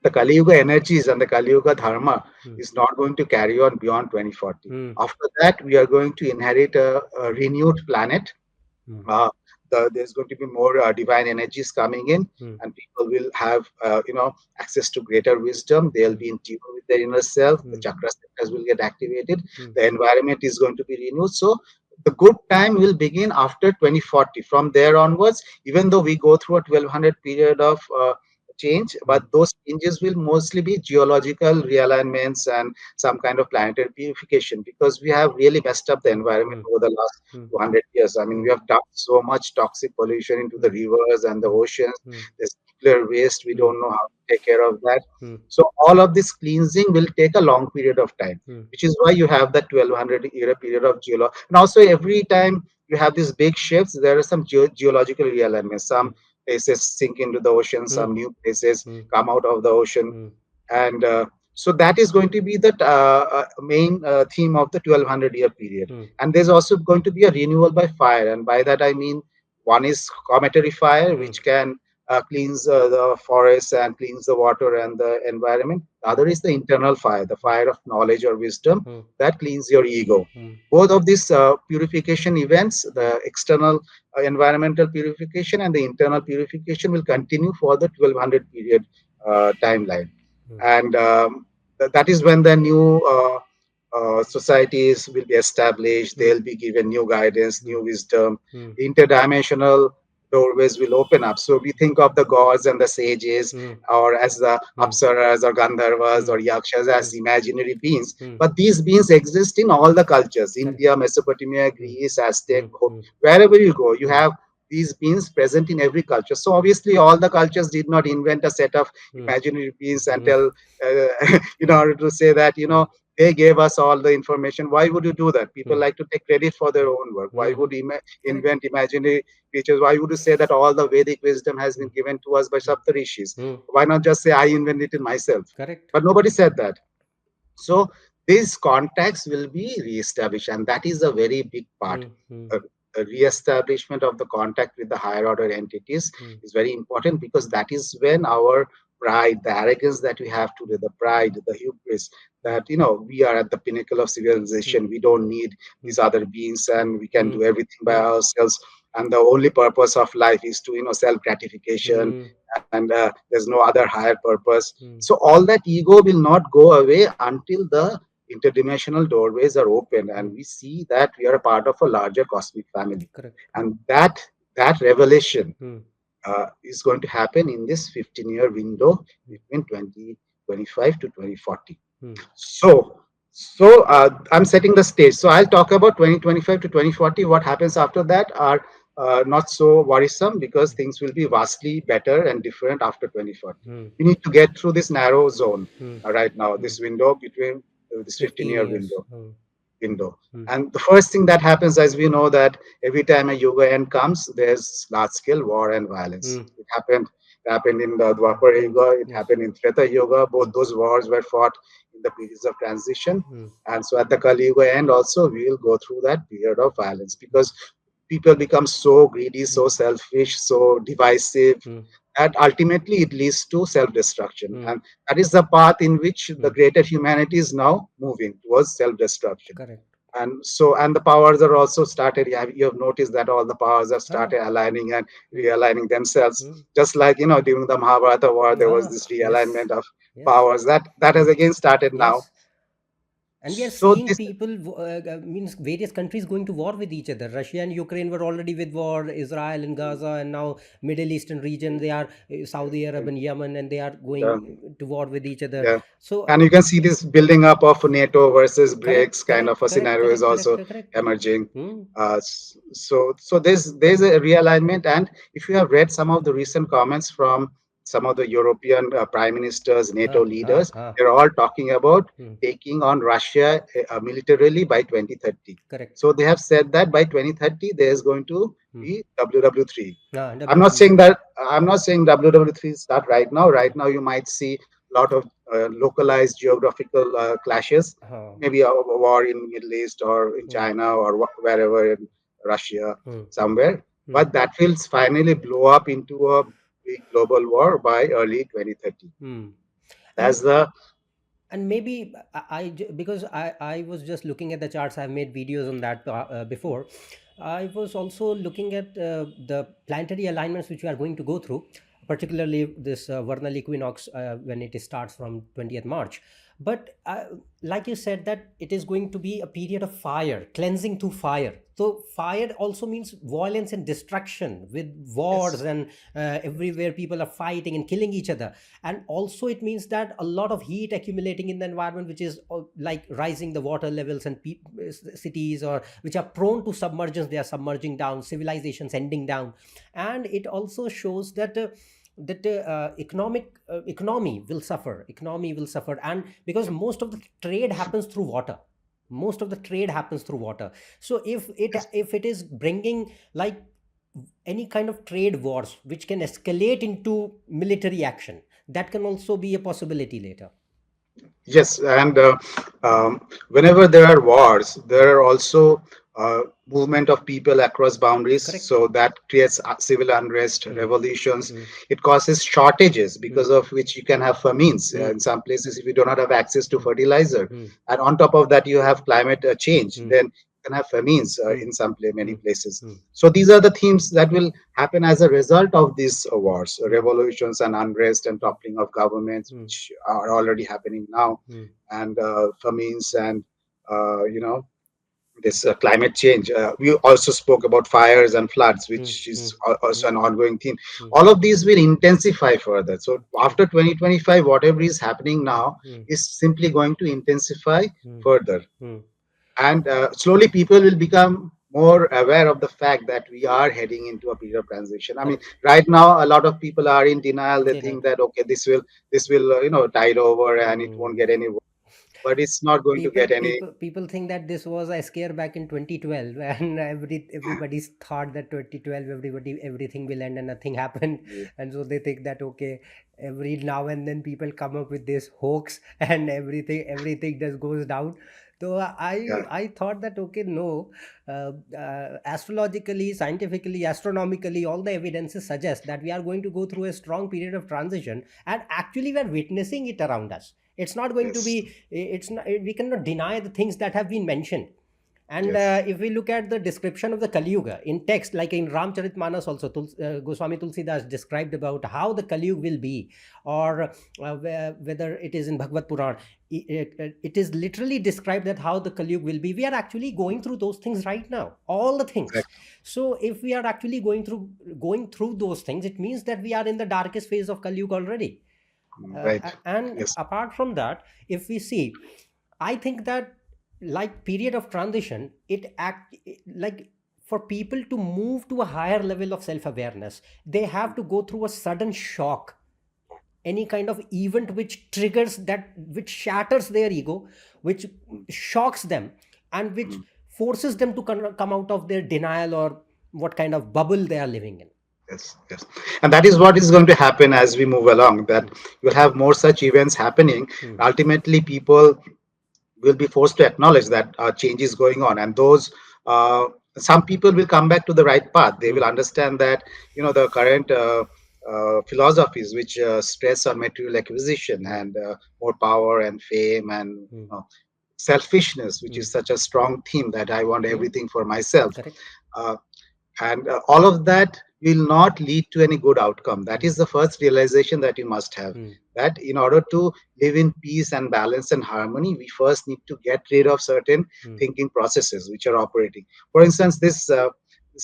the Kali Yuga energies and the Kali Yuga Dharma Hmm. is not going to carry on beyond 2040. Hmm. After that, we are going to inherit a renewed planet. Hmm. Uh, there's going to be more divine energies coming in, mm, and people will have access to greater wisdom. They'll mm, be in tune with their inner self. The mm, chakra centers will get activated. mm, The environment is going to be renewed. So the good time will begin after 2040. From there onwards, even though we go through a 1200 period of change, mm, but those changes will mostly be geological realignments and some kind of planetary purification, because we have really messed up the environment mm, over the last mm, 200 years. I mean, mm, we have dumped so much toxic pollution into the mm, rivers and the mm, oceans. mm, There's nuclear waste. We mm, don't know how to take care of that. mm, So all of this cleansing will take a long period of time, mm, which is why you have that 1200 year period of geology. And also every time you have these big shifts, there are some geological realignments. mm, Some places sink into the ocean, mm, some new places mm, come out of the ocean, mm, and so that is going to be the main theme of the 1200-year period. mm, And there's also going to be a renewal by fire, and by that I mean, one is cometary fire, mm, which can cleanse the forests and cleanse the water and the environment. The other is the internal fire, the fire of knowledge or wisdom, mm, that cleans your ego. mm, Both of these purification events, mm, the external environmental purification and the internal purification, will continue for the 1200 period timeline. mm, And that is when the new societies will be established. mm, They'll be given new guidance, mm, new wisdom. mm, Interdimensional doorways will open up. So we think of the gods and the sages, mm, or as the mm, apsaras or gandharvas mm, or yakshas, mm, as imaginary beings. mm. But these beings exist in all the cultures: Correct. India, Mesopotamia, Mm, Greece, Aztec, mm, mm, wherever you go, you mm, have these beings present in every culture. So obviously, all the cultures did not invent a set of mm, imaginary beings and mm, tell, in mm, order to say that, mm, they gave us all the information. Why would you do that? People mm, like to take credit for their own work. Why mm. would Correct. invent imaginary creatures? Why would you say that all the Vedic wisdom has Mm, been given to us by mm, Saptarishis? mm. Why not just say I invented it myself? Correct. But nobody said that. So these contacts will be reestablished, and that is a very big part. Mm, mm, A, a reestablishment of the contact with the higher order entities mm, is very important, because that is when our pride, the arrogance that we have today, the pride, the hubris, mm, that we are at the pinnacle of mm, civilization. We mm, don't need mm, these other beings, mm, and we can mm, do everything by mm, ourselves. And the only purpose of life is to self gratification, mm, and there's no other higher purpose. mm. So all that ego will not go away until the interdimensional doorways are open, Mm. and we see that we are a part of a larger cosmic family. Correct. And that revelation Mm, is going to happen in this 15-year window mm, between 2025 to 2040. mm, So I'm setting the stage. So I'll talk about 2025 to 2040. What happens after that are not so worrisome, because things will be vastly better and different after 2040. mm, We need to get through this narrow zone mm, right now, mm. this window between this 15 15-year years. window. Mm, And the first thing that happens, as we know, that every time a Yuga end comes, there's large-scale war and violence. mm, It happened in the Dwapar Yuga. It yes. happened in Treta Yuga. Mm, Both those wars were fought in the periods of transition. mm, And so at the Kaliyug end also, we will go through that period of violence, mm, because people become so greedy, mm, so selfish, so divisive, mm, that ultimately it leads to self-destruction. mm, And that is the path in which the mm. greater humanity is now moving towards self-destruction. Correct. And the powers are also started. You have noticed that all the powers have Ah. started aligning and Mm, realigning themselves. mm. Just like during the Mahabharata war, there was Ah, this yes. realignment of Yes. powers that has Mm, again started now. yes. And we are So seeing this, people, means various countries going to war with each other. Russia and Ukraine were already with war, Israel and Gaza, and now Middle Eastern region, they are Saudi Arab and Yemen, and they are going uh, to war with each other. yeah, So, and you can see this building up of NATO versus correct, BRICS kind of correct, a correct, scenario is correct, correct, also correct. emerging. Hmm. So there's a realignment, and if you have read some of the recent comments from some of the European prime ministers, NATO Ah, ah, leaders, ah. they're all talking about Hmm. taking on Russia militarily by 2030. Correct. So they have said that by 2030 there's going to Hmm. be WW3. Ah, I'm not WW3. saying that I'm not saying WW3 start right now. Hmm. Right now, you might see a lot of localized geographical clashes, Ah. maybe a war in Middle East or in Hmm. China or wherever in Russia Hmm. somewhere. Hmm. But that will finally blow up into a big global war by early 2030. Hmm. That's And the maybe because I was just looking at the charts. I've made videos on that before. I was also looking at the planetary alignments which we are going to go through, particularly this vernal equinox when it starts from 20th March. But like you said, that it is going to be a period of fire, cleansing through fire. So fire also means violence and destruction with wars, Yes. and everywhere people are fighting and killing each other. And also it means that a lot of heat accumulating in the environment, which is like rising the water levels, and cities or which are prone to submergence, they are submerging down, civilizations ending down. And it also shows that economy will suffer, and because most of the trade happens through water, so Yes. if it is bringing like any kind of trade wars which can escalate into military action, that can also be a possibility later. Yes, and whenever there are wars, there are also movement of people across boundaries. Correct. So that creates civil unrest, Hmm. revolutions. Hmm. It causes shortages Hmm. because of which you can have famines. Hmm. In some places, if you do not have access to fertilizer, Hmm. and on top of that, you have climate change, Hmm. then you can have famines Hmm. in many Hmm. places. Hmm. So these are the themes that will happen as a result of these wars, Hmm. revolutions, and unrest, and toppling of governments, Hmm. which are already happening now, Hmm. and famines, and you know, this climate change. We also spoke about fires and floods, Hmm. which Hmm. is Hmm. also an ongoing theme. Hmm. All of these will intensify further. So after 2025, whatever is happening now Hmm. is simply going to intensify Hmm. further, Hmm. and slowly people will become more aware of the fact that we are heading into a period of transition. I mean, Correct. right now a lot of people are in denial. They They know. think that okay, this will tide over and it won't Hmm. get any worse, but it's not going to get any. People think that this was a scare back in 2012, and everybody's thought that 2012 everything will end and nothing happened. And so they think that okay, every now and then people come up with this hoax and everything just goes down. So Yeah. I thought that okay, no, astrologically, scientifically, astronomically, all the evidences suggest that we are going to go through a strong period of transition, and actually we are witnessing it around us. It's not going to Yes. be, it's not, we cannot deny the things that have been mentioned. And Yes. if we look at the description of the Kaliyuga in text, like in Ramcharitmanas also, Goswami Tulsidas described about how the Kaliyug will be, or whether it is in Bhagavad Puran, it is literally described that how the Kaliyug will be. We are actually going through those things right now, all the things. Exactly. So if we are actually going through those things, it means that we are in the darkest phase of Kaliyug already. Right. And Yes. apart from that, if we see, I think that like period of transition, it act like for people to move to a higher level of self awareness, they have to go through a sudden shock, any kind of event which triggers that, which shatters their ego, which Mm, shocks them, and which mm. forces them to come out of their denial or what kind of bubble they are living in. Yes, yes. And that is what is going to happen as we move along, that Hmm. you'll have more such events happening. Hmm. Ultimately, people will be forced to acknowledge that change is going on, and those some people will come back to the right path. They Hmm. will understand that the current philosophies which stress on material acquisition Hmm. and more power and fame and Hmm. selfishness, which Hmm. is such a strong theme that I want Hmm. everything for myself. Correct. Uh, and all of that will not lead to any good outcome. That Hmm. is the first realization that you must have, Hmm. that in order to live in peace and balance and harmony, we first need to get rid of certain Hmm. thinking processes which are Hmm. operating. For instance, this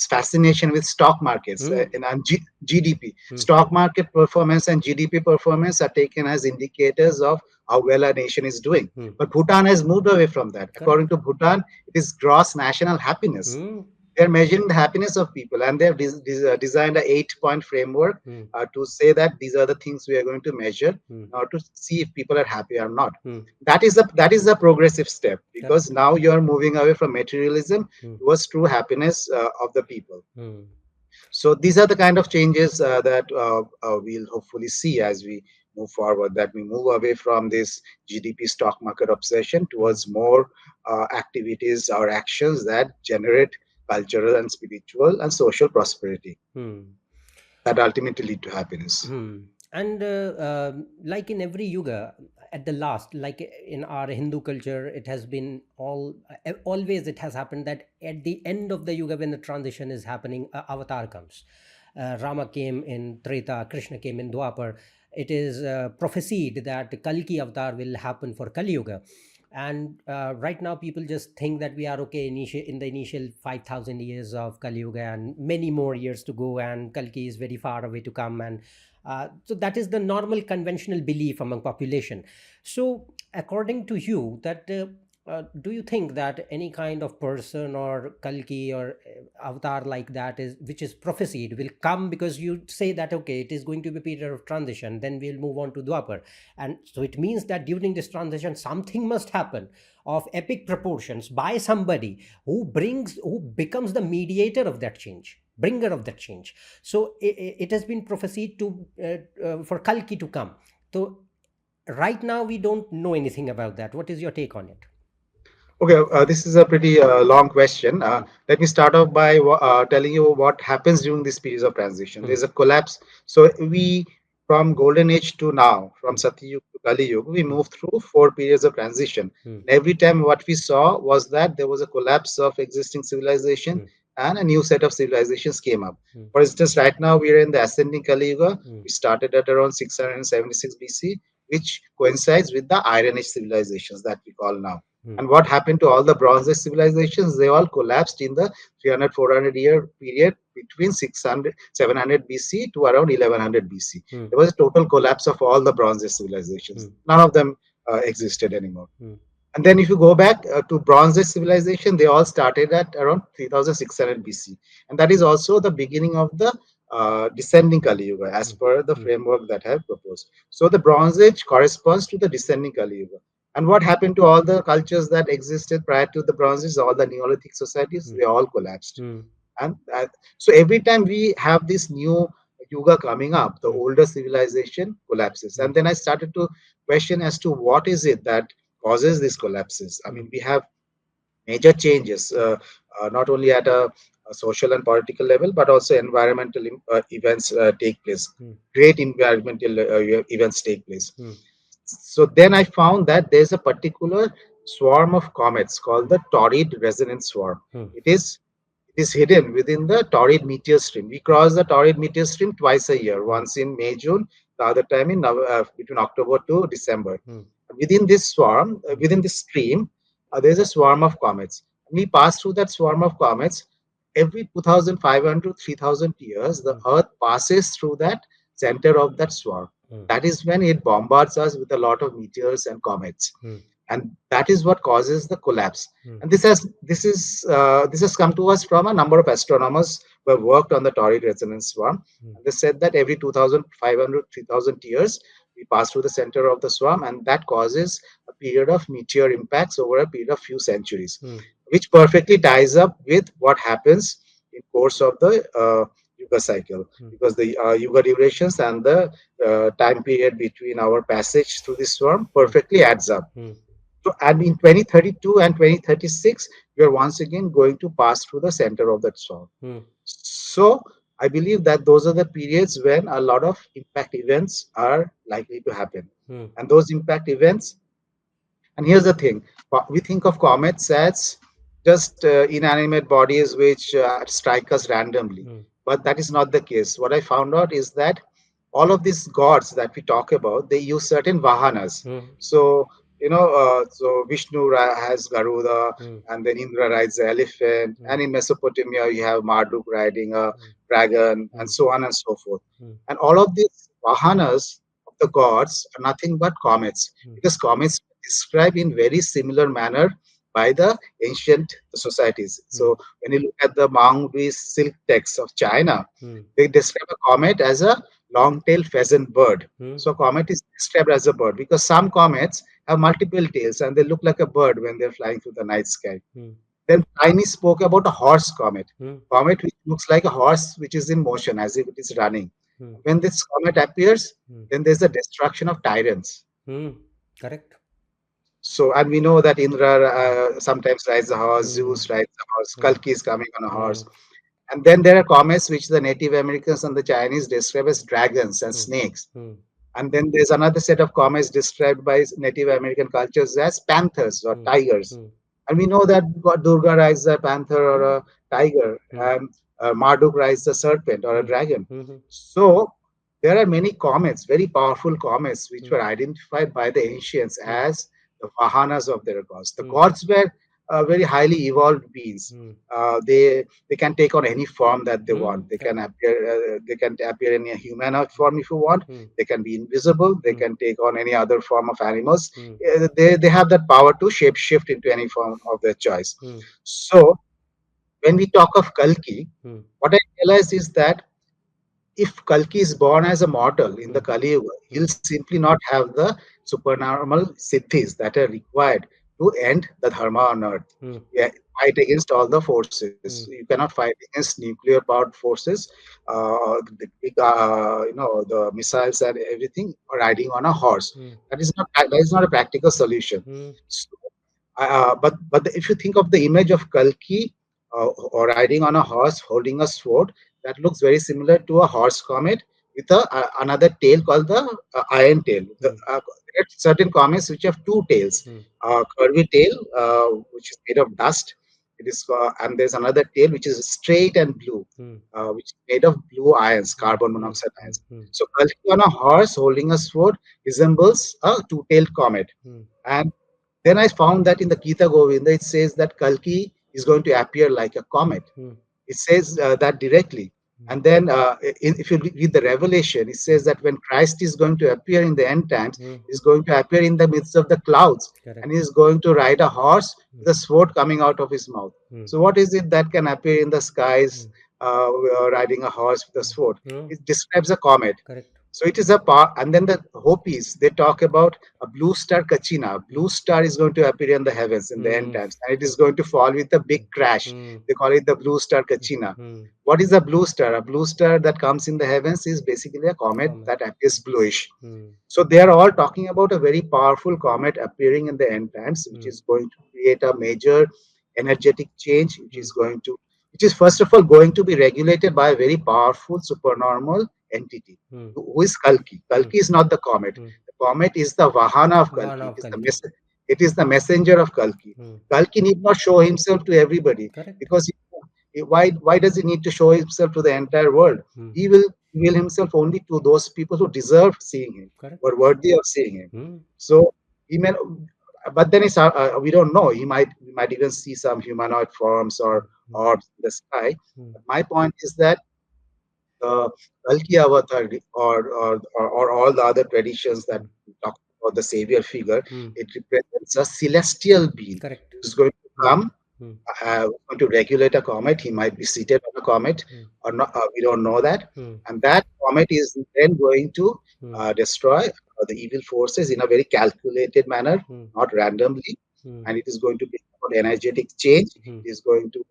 fascination with stock markets Hmm. and GDP, Hmm. stock market performance and GDP performance are taken as indicators of how well a nation is doing. Hmm. But Bhutan has moved away from that. According Correct. to Bhutan, it is gross national happiness. Hmm. They're measuring the happiness of people, and they've designed a 8 point framework Hmm. to say that these are the things we are going to measure Hmm. in order to see if people are happy or not. Hmm. That is a progressive step, because Correct. now you are moving away from materialism Hmm. towards true happiness of the people. Hmm. So these are the kind of changes that we'll hopefully see as we move forward, that we move away from this GDP stock market obsession Hmm. towards more activities or actions that generate cultural and spiritual and social prosperity Hmm. that ultimately lead to happiness. Hmm. And like in every yuga, at the last, like in our Hindu culture, it has been always it has happened that at the end of the yuga, when the transition is happening, avatar comes. Rama came in Treta, Krishna came in Dwapar. It is prophesied that Kalki avatar will happen for Kali Yuga. And right now, people just think that we are okay in the initial 5,000 years of Kali Yuga and many more years to go, and Kalki is very far away to come. And so that is the normal conventional belief among population. So according to you, that do you think that any kind of person or Kalki or avatar like that is which is prophesied will come, because you say that okay, it is going to be a period of transition, then we'll move on to Dwapar, and so it means that during this transition something must happen of epic proportions by somebody who becomes the mediator of that change, bringer of that change. So it has been prophesied to for Kalki to come. So right now we don't know anything about that. What is your take on it? Okay, this is a pretty long question. Let me start off by telling you what happens during this period of transition. Hmm. There's a collapse. So we, from golden age to now, from Hmm. Satyug to Kali Yuga, we moved through 4 periods of transition. Hmm. And every time, what we saw was that there was a collapse of existing civilization, Hmm. and a new set of civilizations came up. Hmm. For instance, right now we are in the ascending Kali Yuga. Hmm. We started at around 676 BC, which coincides with the Iron Age civilizations that we call now. Hmm. And what happened to all the Bronze Age civilizations? They all collapsed in the 300, 400 year period between 600, 700 BC to around 1100 BC. Hmm. There was a total collapse of all the Bronze Age civilizations. Hmm. None of them existed anymore. Hmm. And then if you go back to Bronze Age civilization, they all started at around 3600 BC. And that is also the beginning of the descending Kali Yuga as Hmm. per the Hmm. framework that I have proposed. So the Bronze Age corresponds to the descending Kali Yuga. And what happened to all the cultures that existed prior to the Bronze Age, all the Neolithic societies? Hmm. They all collapsed. Hmm. And so every time we have this new yuga coming up, the Hmm. older civilization collapses. Hmm. And then I started to question as to what is it that causes these collapses. I Hmm. mean, we have major changes, not only at a social and political level, but also environmental events take place. Hmm. Great environmental events take place. Hmm. So then I found that there's a particular swarm of comets called the Taurid resonance swarm. Hmm. It is it is hidden within the Taurid meteor stream. We cross the Taurid meteor stream twice a year, Hmm. once in May, June, the other time in between October to December. Hmm. Within this swarm, Hmm. within this stream, there's a swarm of comets. We pass through that swarm of comets every 2,500 to 3,000 years. The Hmm. Earth passes through that center of that swarm. Hmm. That is when it bombards us with a lot of meteors and comets, Hmm. and that is what causes the collapse. Hmm. And this has come to us from a number of astronomers who have worked on the Taurid resonance swarm. Hmm. And they said that every 2,500 3,000 years we pass through the center of the swarm, and that causes a period of meteor impacts over a period of few centuries, Hmm. which perfectly ties up with what happens in course of the yuga cycle, Hmm. because the yuga durations and the time period between our passage through this swarm Hmm. perfectly adds up. Hmm. So, and in 2032 and 2036, we are once again going to pass through the center of that storm. Hmm. So, I believe that those are the periods when a lot of impact events are likely to happen. Hmm. And those impact events, and here's the thing, we think of comets as just inanimate bodies which strike us randomly. Hmm. But that is not the case. What I found out is that all of these gods that we talk about, they use certain vahanas. Hmm. So, so Vishnu has Garuda, Hmm. and then Indra rides the elephant. Hmm. And in Mesopotamia, you have Marduk riding a Hmm. dragon, and Hmm. so on and so forth. Hmm. And all of these vahanas of the gods are nothing but comets, Hmm. because comets described in very similar manner by the ancient societies. Hmm. So when you look at the Maungduist silk texts of China, Hmm. they describe a comet as a long-tailed pheasant bird. Hmm. So comet is described as a bird because some comets have multiple tails and they look like a bird when they're flying through the night sky. Hmm. Then Pliny spoke about a horse comet, Hmm. comet which looks like a horse which is in motion as if it is running. Hmm. When this comet appears, Hmm. then there's a destruction of tyrants. Hmm. Correct. So, and we know that Indra Hmm. sometimes rides a horse, Hmm. Zeus rides a horse, Hmm. Kalki is coming on a Hmm. horse. And then there are comets which the Native Americans and the Chinese describe as dragons and Hmm. snakes. Hmm. And then there's another set of comets described by Native American cultures as panthers or Hmm. tigers. Hmm. And we know that God Durga rides a panther or Hmm. a tiger, Hmm. and Marduk rides a serpent or a Hmm. dragon. Hmm. So there are many comets, very powerful comets, which Hmm. were identified by the ancients Hmm. as the vahanas of their gods. The Hmm. gods were very highly evolved beings. Hmm. They can take on any form that they Hmm. want. They can Correct. appear. They can appear in a humanoid form if you want. Hmm. They can be invisible. They Hmm. can take on any other form of animals. Hmm. They have that power to shape shift into any form of their choice. Hmm. So when we talk of Kalki, Hmm. what I realize is that if Kalki is born as a mortal in the Hmm. Kali Yuga, Hmm. he'll simply not have the supernormal siddhis that are required to end the dharma on earth. Hmm. Yeah, fight against all the forces. Hmm. You cannot fight against nuclear powered forces, the big, the missiles and everything riding on a horse. Hmm. That is not a practical solution. Hmm. So but if you think of the image of Kalki or riding on a horse holding a sword, that looks very similar to a horse comet with another tail called the iron tail. Hmm. There are certain comets which have two tails, Hmm. curvy tail Hmm. which is made of dust. And there's another tail which is straight and blue, Hmm. which is made of blue ions, Hmm. carbon Hmm. monoxide Hmm. ions. Hmm. So Kalki on a horse holding a sword resembles a two-tailed comet. Hmm. And then I found that in the Gita Govinda, it says that Kalki is going to appear like a comet. Hmm. It says that directly. Hmm. And then, if you read the Revelation, it says that when Christ is going to appear in the end times, Hmm. he's going to appear in the midst of the clouds, and Correct. he's going to ride a horse Hmm. with a sword coming out of his mouth. Hmm. So, what is it that can appear in the skies Hmm. riding a horse with a Hmm. sword? Hmm. It describes a comet. Correct. So it is a part, and then the Hopis they talk about a blue star Kachina. A Hmm. blue star is going to appear in the heavens in the end Hmm. times, and it is going to fall with a big crash. Hmm. They call it the blue star Kachina. Hmm. What is a blue star? A blue star that comes in the heavens is basically a comet Comet. that appears bluish. Hmm. So they are all talking about a very powerful comet appearing in the end times, which Hmm. is going to create a major energetic change, Hmm. which is first of all going to be regulated by a very powerful supernormal entity, Hmm. who is Kalki. Hmm. Kalki is not the comet. Hmm. The comet is the Vahana of Vana Kalki. of Kalki. It is the messenger of Kalki. Hmm. Kalki need not show himself to everybody Correct. because why does he need to show himself to the entire world? Hmm. He will reveal himself only to those people who deserve seeing him, Correct. who are worthy of seeing him. Hmm. So he may, but then we don't know. We might even see some humanoid forms Hmm. or Hmm. orbs in the sky. Hmm. But my point is that the Kalki avatar or all the other traditions that Hmm. talk about the savior figure, Hmm. it represents a celestial being Correct. who's going to Hmm. come, Hmm. going to regulate a comet. He might be seated on a comet Hmm. or not. We don't know that. Hmm. And that comet is then going to Hmm. destroy the evil forces in a very calculated manner, Hmm. not randomly. Hmm. And it is going to be about energetic change. Hmm. It is going to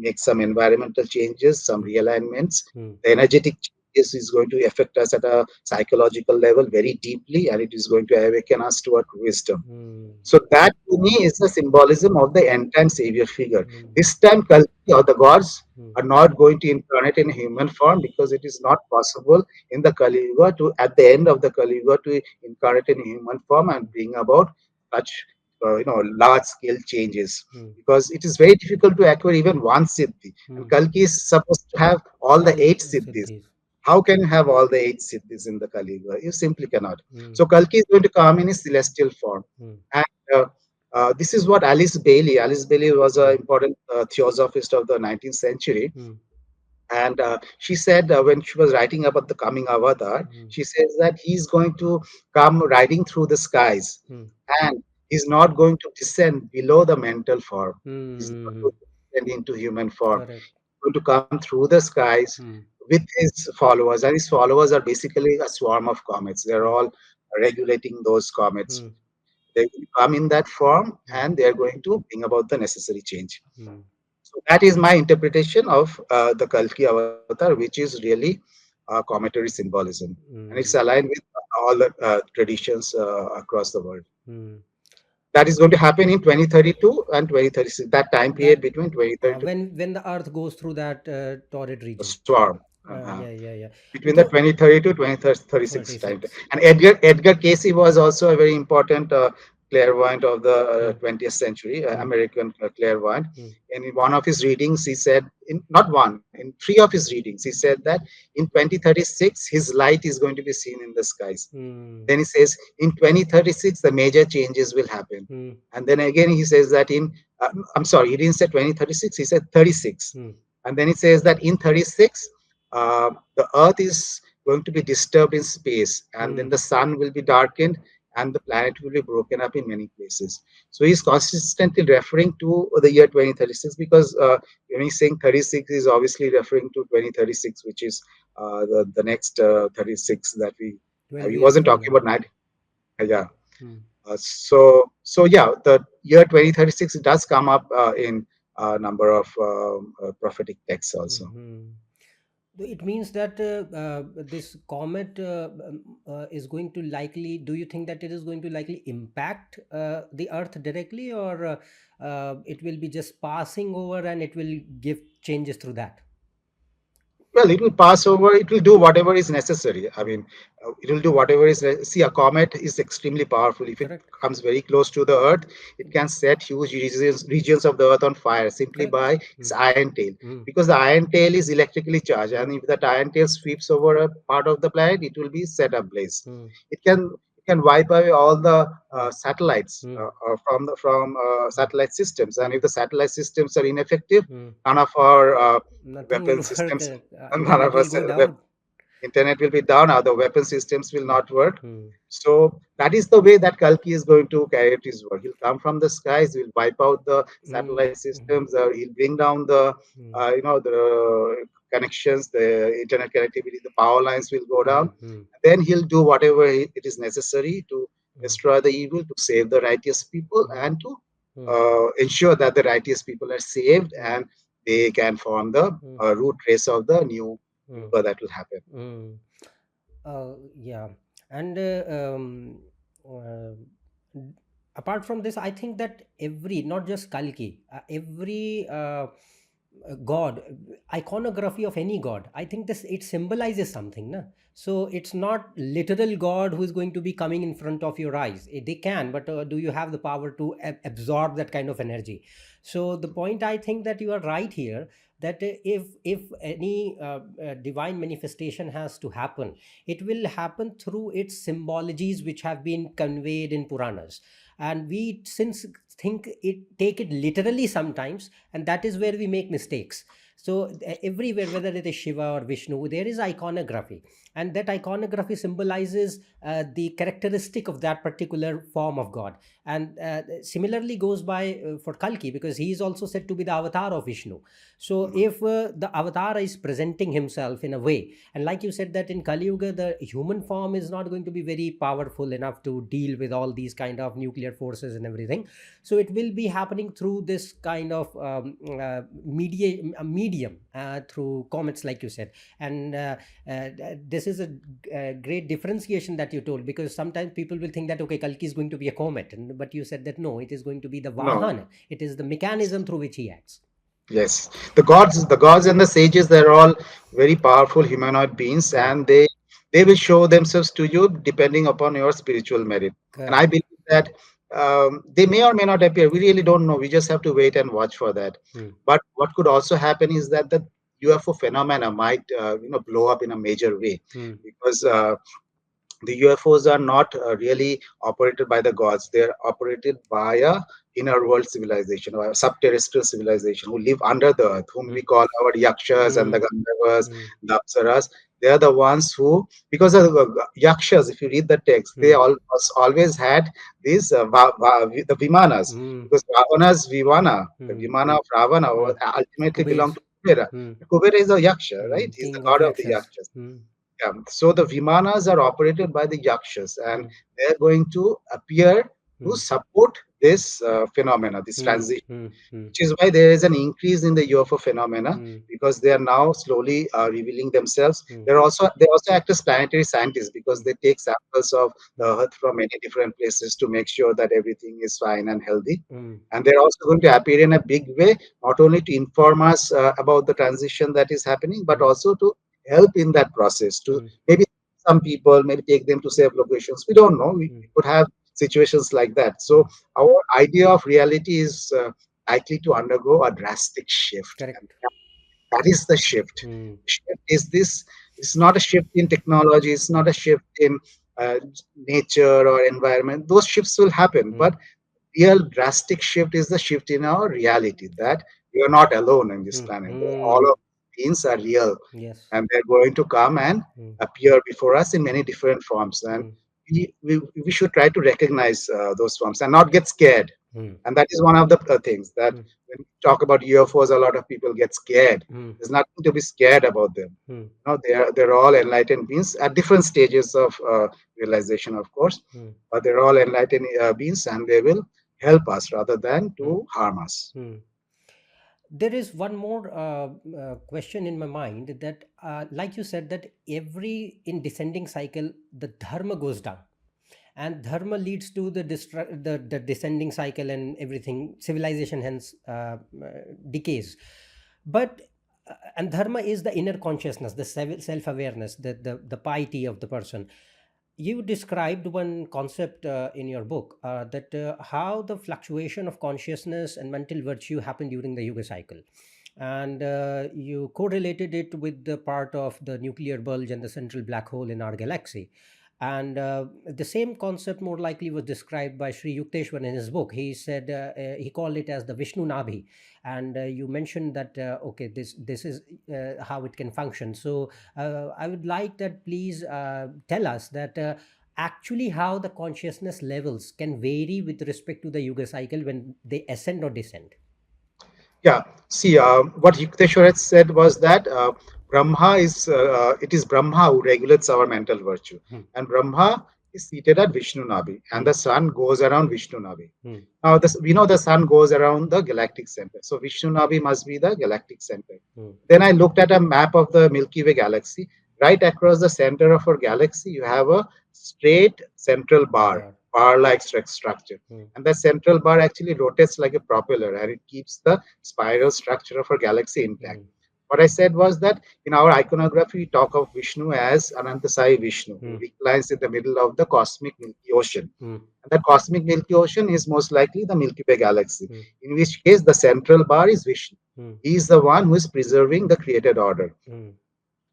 make some environmental changes, some Hmm. realignments. Hmm. The energetic changes is going to affect us at a psychological level very deeply, and it is going to awaken us toward wisdom. Hmm. So that to me is the symbolism of the end time savior figure. Hmm. This time Kalki or the gods Hmm. are not going to incarnate in human form because it is not possible in the Kali Yuga to at the end of the Kali Yuga to incarnate in human form and bring about such large scale changes, Hmm. because it is very difficult to acquire even one siddhi, Hmm. and Kalki is supposed to have all the All eight siddhis. siddhis. How can you have all the eight siddhis in the Kali Yuga? You simply cannot. Hmm. So Kalki is going to come in a celestial form. Hmm. And this is what Alice Bailey was Hmm. an important theosophist of the 19th century. Hmm. And she said when she was writing about the coming avatar, Hmm. she says that he's going to come riding through the skies, Hmm. and he's not going to descend below the mental form. He's not Hmm. going to descend into human form. Correct. He's going to come through the skies Hmm. with his followers, and his followers are basically a swarm of comets. They're Hmm. all regulating those comets. Hmm. They will come in that form, Hmm. and they are going to bring about the necessary change. Hmm. So that is my interpretation of the Kalki avatar, which is really cometary symbolism, and it's Hmm. aligned with all the traditions across the world. Hmm. that is going to happen in 2032 and 2036. That time period That between 2032 when the Earth goes through that torrid region. swarm. Yeah, yeah, yeah. Between the Because 2030 to 2036 time. 36. And Edgar Casey was also a very important clairvoyant of the Hmm, 20th century, hmm, American clairvoyant. hmm, And in one of his readings, he said, in not one, in three of his readings, he said that in 2036 his light is going to be seen in the skies. hmm, Then he says in 2036 the major changes will happen. hmm, And then again he says that I'm sorry, he didn't say 2036, he said 36. hmm, And then it says that in 36, the Earth is going to be disturbed in space, and hmm, then the sun will be darkened, and the planet will be broken up in many places. So he's consistently referring to the year 2036 because when he's saying 36, he's obviously referring to 2036, which is the next 36 that we. 12 He years wasn't from talking now. about night. Yeah. Hmm, So yeah, the year 2036 does come up in a number of prophetic texts also. hmm. It means that this comet is going to likely. Do you think that it is going to likely impact the Earth directly, or it will be just passing over and it will give changes through that? Well, it will pass over. It will do whatever is necessary. I mean, it will do whatever is. See, a comet is extremely powerful. If it Correct. comes very close to the Earth, it can set huge regions of the Earth on fire simply Correct. by Hmm, its iron tail. hmm, Because the iron tail is electrically charged, hmm, and if that iron tail sweeps over a part of the planet, it will be set ablaze. hmm, It can wipe away all the hmm, satellites hmm, from hmm, satellite systems, and hmm, if the satellite systems are ineffective, hmm. none of our Nothing will weapon work. systems, none Internet of will us go down. internet will be down, or the weapon systems will Hmm, not work. hmm, So that is the way that Kalki is going to carry out his work. He'll come from the skies, he'll wipe out the hmm, satellite hmm, systems, he'll bring down the hmm, the connections, the internet connectivity, the power lines will go hmm, down. hmm, Then he'll do whatever it is necessary to hmm, destroy the evil, to save the righteous people, hmm, and to hmm, ensure that the righteous people are saved hmm, and they can form the hmm, root race of the new hmm, Yuga that will happen. hmm. Yeah, and uh, apart from this, I think that every, not just Kalki, every god, iconography of any god, I think this, it symbolizes something, na? So it's not literal god who is going to be coming in front of your eyes. They can, but do you have the power to absorb that kind of energy? So the point, I think that you are right here, that if any divine manifestation has to happen, it will happen through its symbologies which have been conveyed in Puranas. And we, since, think it, take it literally sometimes, and that is where we make mistakes. So everywhere, whether it is Shiva or Vishnu, there is iconography, and that iconography symbolizes the characteristic of that particular form of god. And similarly goes by for Kalki, because he is also said to be the avatar of Vishnu. So Mhm. if the avatar is presenting himself in a way, and like you said, that in Kaliyuga the human form is not going to be very powerful enough to deal with all these kind of nuclear forces and everything. So it will be happening through this kind of medium, through comets, like you said. And this is a great differentiation that you told, because sometimes people will think that, okay, Kalki is going to be a comet, but you said that no, it is going to be the No. Vahana, it is the mechanism through which he acts. Yes, the gods and the sages, they're all very powerful humanoid beings, Hmm. and they will show themselves to you depending upon your spiritual merit. And I Correct. believe that they may or may not appear. We really don't know. We just have to wait and watch for that. Hmm. But what could also happen is that the UFO phenomena might blow up in a major way, Hmm. because the UFOs are not really operated by the gods. They are operated by a inner world civilization or a subterrestrial civilization who live under the earth, whom Hmm. we call our yakshas and the Hmm. gandharvas, Hmm. the apsaras. They are the ones who, because of the yakshas, if you read the text, they Hmm. always had these the vimanas, Hmm. because Ravana's vimana, the Hmm. vimana of Ravana, Hmm. ultimately belonged Kuber's. to Kubera. Hmm. Kubera is a yaksha, right? He's the King of god of the Yakshas. yakshas. Hmm. Yeah. So the Vimanas are operated by the Yakshas, and Hmm. they're going to appear to Hmm. support this phenomena, this Hmm. transition, Hmm. Hmm. which is why there is an increase in the UFO phenomena, Hmm. because they are now slowly revealing themselves. Hmm. They also act as planetary scientists because Hmm. they take samples of the Hmm. Earth from many different places to make sure that everything is fine and healthy. Hmm. And they're also going to appear in a big way, not only to inform us about the transition that is happening, but Hmm. also to help in that process. To Hmm. maybe some people, maybe take them to safe locations. We don't know. We Hmm. could have situations like that. So Hmm. our idea of reality is likely to undergo a drastic shift. And Correct. that is the shift. Hmm. Shift is this. It's not a shift in technology. It's Hmm. not a shift in uh, nature or environment. Those shifts will happen, Hmm. but real drastic shift is the shift in our reality, that Correct. we are not alone in this Hmm. planet. All Hmm. of beings are real, Yes. and they're going to come and Hmm. appear before us in many different forms. And Hmm. we should try to recognize those forms and not get scared. Hmm. And that is one of the things that Hmm. when we talk about UFOs, a lot of people get scared. Hmm. There's nothing to be scared about them. Hmm. They're all enlightened beings at different stages of realization, of course, Hmm. but they're all enlightened beings, and they will help us rather than Hmm. to harm us. Hmm. There is one more question in my mind that, like you said, that every in descending cycle, the dharma goes down, and dharma leads to the descending cycle, and everything civilization hence decays. But and dharma is the inner consciousness, the self awareness, the piety of the person. You described one concept in your book, that how the fluctuation of consciousness and mental virtue happened during the Yuga cycle, and you correlated it with the part of the nuclear bulge and the central black hole in our galaxy. And the same concept more likely was described by Sri Yukteswar in his book. He said, he called it as the Vishnu Nabhi, and you mentioned that, okay, this is how it can function. So I would like that please tell us that, actually how the consciousness levels can vary with respect to the Yuga cycle when they ascend or descend. Yeah. See, what Yukteswar had said was that it is Brahma who regulates our mental virtue, Hmm. and Brahma is seated at Vishnu Nabi, and Hmm. the sun goes around Vishnu Nabi. Hmm. Now, we know the sun goes around the galactic center, so Vishnu Nabi must be the galactic center. Hmm. Then I looked at a map of the Milky Way galaxy. Right across the center of our galaxy, you have a straight central bar, Bar. bar-like structure. Hmm. And the central bar actually rotates like a propeller, and it keeps the spiral structure of our galaxy intact. Hmm. What I said was that in our iconography, we talk of Vishnu as Anantasai Vishnu, who Hmm. reclines in the middle of the cosmic Milky Ocean. Hmm. And the cosmic Milky Ocean is most likely the Milky Way galaxy, Hmm. in which case the central bar is Vishnu. Hmm. He is the one who is preserving the created order. Hmm.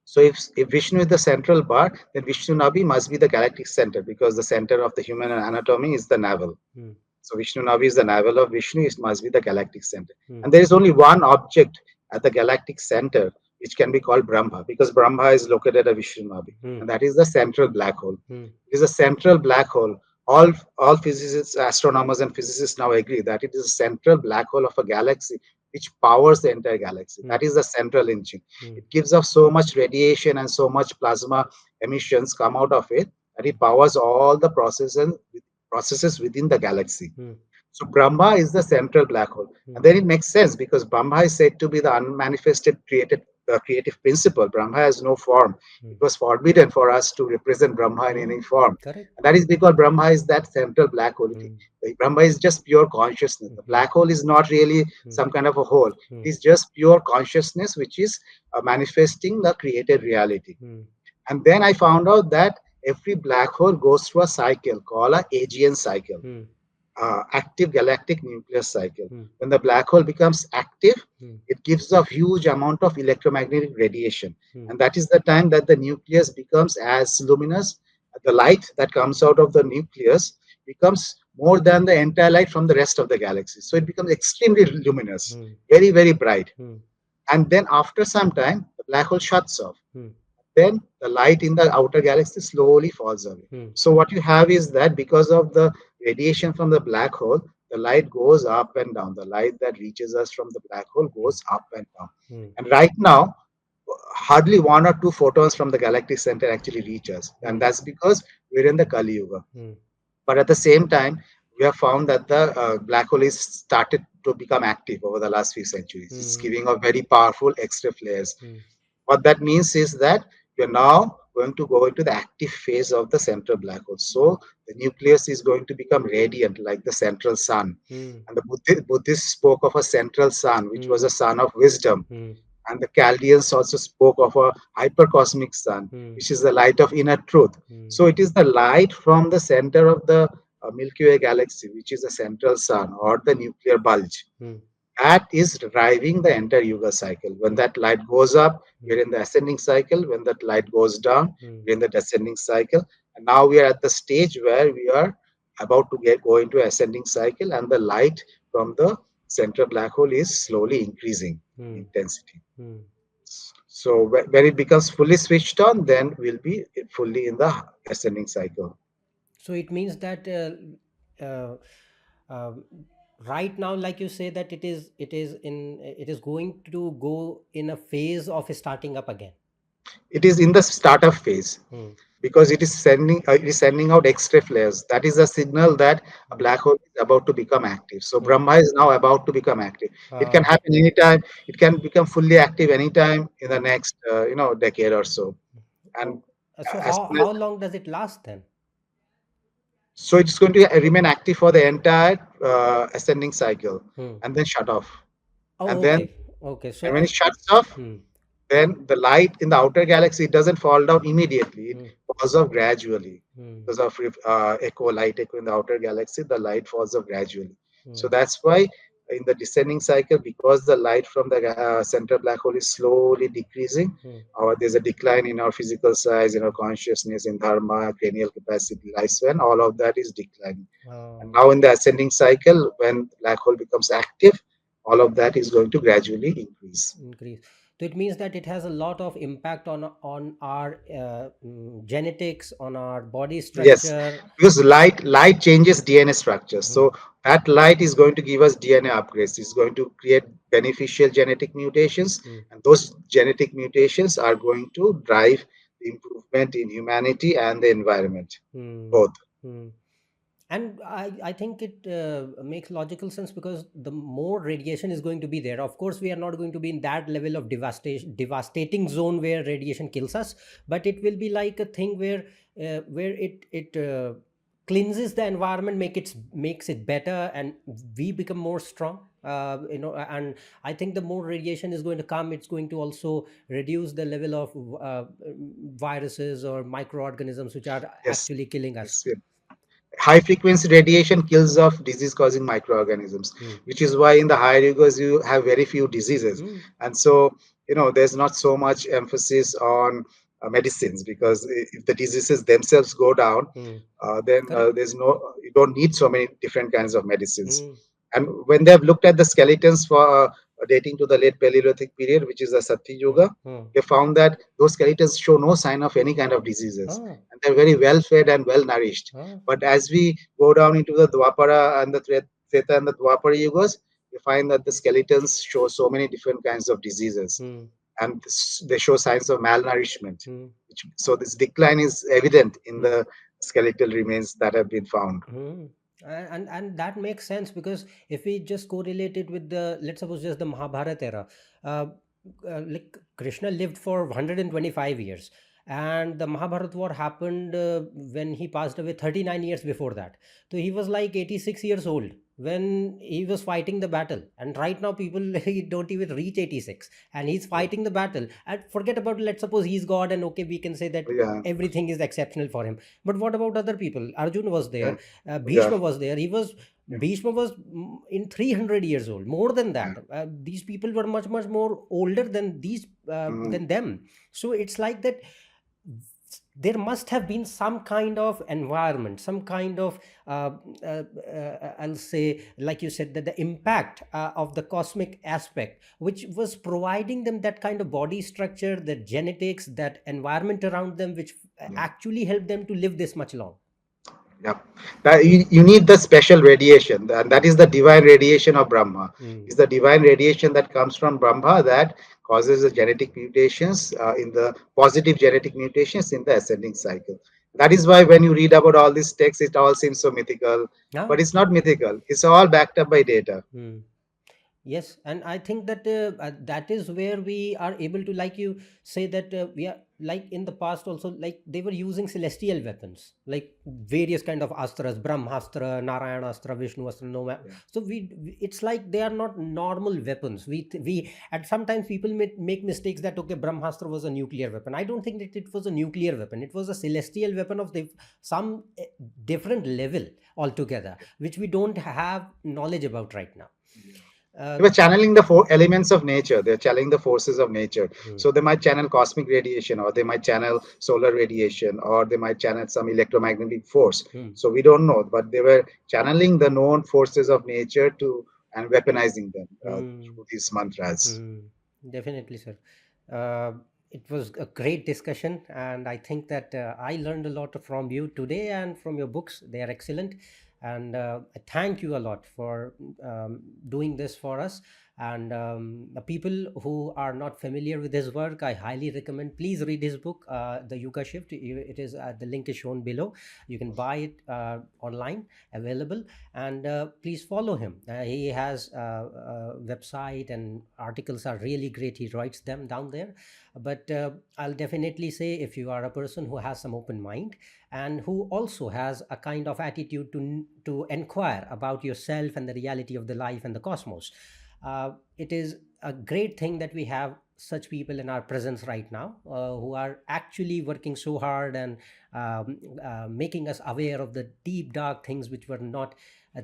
So if Vishnu is the central bar, then Vishnu Nabi must be the galactic center, because the center of the human anatomy is the navel. Hmm. So Vishnu Navi is the navel of Vishnu. It must be the galactic center. Hmm. And there is only one object at the galactic center which can be called Brahma, because Brahma is located at Vishnu Navi, Hmm. and that is the central black hole. Hmm. It is a central black hole. All physicists, astronomers, and physicists now agree that it is a central black hole of a galaxy which powers the entire galaxy. Hmm. That is the central engine. Hmm. It gives off so much radiation and so much plasma emissions come out of it that it powers all the processes within the galaxy. Hmm. So Brahma is the central black hole. Hmm. And then it makes sense because Brahma is said to be the unmanifested creative principle. Brahma has no form. Hmm. It was forbidden for us to represent Brahma in any Hmm. form. Correct. And that is because Brahma is that central black hole. Hmm. Brahma is just pure consciousness. The Hmm. black hole is not really Hmm. some kind of a hole. Hmm. It is just pure consciousness, which is manifesting the created reality. Hmm. And then I found out that every black hole goes through a cycle called a AGN cycle, Hmm. active galactic nucleus cycle. Hmm. When the black hole becomes active, Hmm. it gives a huge amount of electromagnetic radiation. Hmm. And that is the time that the nucleus becomes as luminous. The light that comes out of the nucleus becomes more than the entire light from the rest of the galaxy. So it becomes extremely luminous, Hmm. very, very bright. Hmm. And then after some time, the black hole shuts off. Hmm. Then the light in the outer galaxy slowly falls away. Hmm. So what you have is that because of the radiation from the black hole, the light goes up and down. The light that reaches us from the black hole Hmm. goes up and down. Hmm. And right now, hardly one or two photons from the galactic center actually reach us. And Hmm. that's because we're in the Kali Yuga. Hmm. But at the same time, we have found that the black hole is started to become active over the last few centuries. It's Hmm. giving off very powerful X-ray flares. Hmm. What that means is that we are now going to go into the active phase of the central black hole. So the nucleus is going to become radiant like the central sun. Hmm. And the Buddhists spoke of a central sun, which Hmm. was a sun of wisdom. Hmm. And the Chaldeans also spoke of a hypercosmic sun, Hmm. which is the light of inner truth. Hmm. So it is the light from the center of the Milky Way galaxy, which is the central sun or the nuclear bulge, Hmm. that is driving the entire Yuga cycle. When Hmm. that light goes up, Hmm. we're in the ascending cycle. When that light goes down, Hmm. we're in the descending cycle. And now we are at the stage where we are about to go into ascending cycle, and the light from the central black hole is slowly increasing in Hmm. intensity. Hmm. So when it becomes fully switched on, then we'll be fully in the ascending cycle. So it means that uh, um, right now, like you say, that it is going to go in a phase of starting up again. It is in the startup phase, Hmm. because it is sending out X-ray flares. That is a signal that a Hmm. black hole is about to become active. So Hmm. Brahma is now about to become active. It can Ah. happen anytime. It can become fully active anytime in the next decade or so. And Oh, so as how soon as, how long does it last then? so it's going to remain active for the entire ascending cycle, Hmm. and then shut off. And Oh, then okay, okay. So, and when it shuts off, hmm, then the light in the outer galaxy, it doesn't fall down immediately. It hmm, falls off gradually. hmm, Because of light echo in the outer galaxy, the light falls off gradually. So hmm, that's why in the descending cycle, because the light from the central black hole is slowly decreasing, hmm. or there's a decline in our physical size, in our consciousness, in dharma, cranial capacity, lifespan, all of that is declining. And Oh, now in the ascending cycle, when black hole becomes active, all of that is going to gradually increase. increase. So it means that it has a lot of impact on our genetics, on our body Yes, structure. because light changes DNA structure. Hmm, So that light is going to give us DNA upgrades. It's going to create beneficial genetic mutations, hmm, and those genetic mutations are going to drive the improvement in humanity and the environment, hmm, both. hmm. And I think it makes logical sense because the more radiation is going to be there, of course we are not going to be in that level of devastating zone where radiation kills us, but it will be like a thing where it cleanses the environment, makes it better, and we become more strong. And I think the more radiation is going to come, it's going to also reduce the level of viruses or microorganisms which are Yes, actually killing us. yes. High frequency radiation kills off disease causing microorganisms, Hmm. which is why in the higher yugas you have very few diseases. Hmm. And so there's not so much emphasis on medicines, because if the diseases themselves go down, Hmm. then Correct. there's no you don't need so many different kinds of medicines. Hmm. And when they have looked at the skeletons for dating to the late Paleolithic period, which is the Satya Hmm. Yuga, Hmm. they found that those skeletons show no sign of any kind of diseases, Ah. and they're very well fed and well nourished. Ah. But as we go down into the Dwapara and the Treta and the Dwapara Yugas, we find that the skeletons show so many different kinds of diseases, Hmm. and they show signs of malnourishment. Hmm. So this decline is evident in Hmm. the skeletal remains that have been found. Hmm. And that makes sense because if we just correlate it with the, let's suppose, just the Mahabharata era, uh, like Krishna lived for 125 years, and the Mahabharata war happened when he passed away 39 years before that. So he was like 86 years old when he was fighting the battle, and right now people don't even reach 86, and he's Yeah, fighting the battle. And forget about, let's suppose he's God, and okay, we can say that yeah, everything is exceptional for him. But what about other people? Arjun was yeah, there, yeah, Bhishma was there. yeah, Bhishma was in 300 years old, more than yeah. that. These people were much more older than Mhm. than them. So it's like that there must have been some kind of environment, some kind of I'll say, like you said, that the impact of the cosmic aspect which was providing them that kind of body structure, the genetics, that environment around them, which Yeah. actually helped them to live this much long. Yeah, that you need the special radiation, and that is the divine radiation of Brahma. Mm. Is the divine radiation that comes from Brahma that causes the genetic mutations in the positive genetic mutations in the ascending cycle. That is why when you read about all these texts, it all seems so mythical, Yeah. but it's not mythical. It's all backed up by data. Hmm. Yes, and I think that that is where we are able to, like you say, that we are like in the past also, like they were using celestial weapons, like various kind of astras, Brahmastra, Narayanastra, Vishnu Astra, Nova. Yeah. So it's like they are not normal weapons. We and sometimes people make mistakes that okay, Brahmastra was a nuclear weapon. I don't think that it was a nuclear weapon. It was a celestial weapon of some different level altogether, which we don't have knowledge about right now. Yeah. Uh, They were channeling the four elements of nature. They're channeling the forces of nature. hmm. So they might channel cosmic radiation, or they might channel solar radiation, or they might channel some electromagnetic force. Hmm. So we don't know, but they were channeling the known forces of nature to and weaponizing them Hmm. through these mantras. Hmm. Definitely, sir. Uh, it was a great discussion, and I think that I learned a lot from you today and from your books. They are excellent, and I thank you a lot for doing this for us. And the people who are not familiar with his work, I highly recommend. Please read his book, The Yuga Shift. It is the link is shown below. You can buy it online, available, and please follow him. He has a website, and articles are really great. He writes them down there. But I'll definitely say, if you are a person who has some open mind and who also has a kind of attitude to inquire about yourself and the reality of the life and the cosmos, it is a great thing that we have such people in our presence right now, who are actually working so hard and making us aware of the deep dark things which were not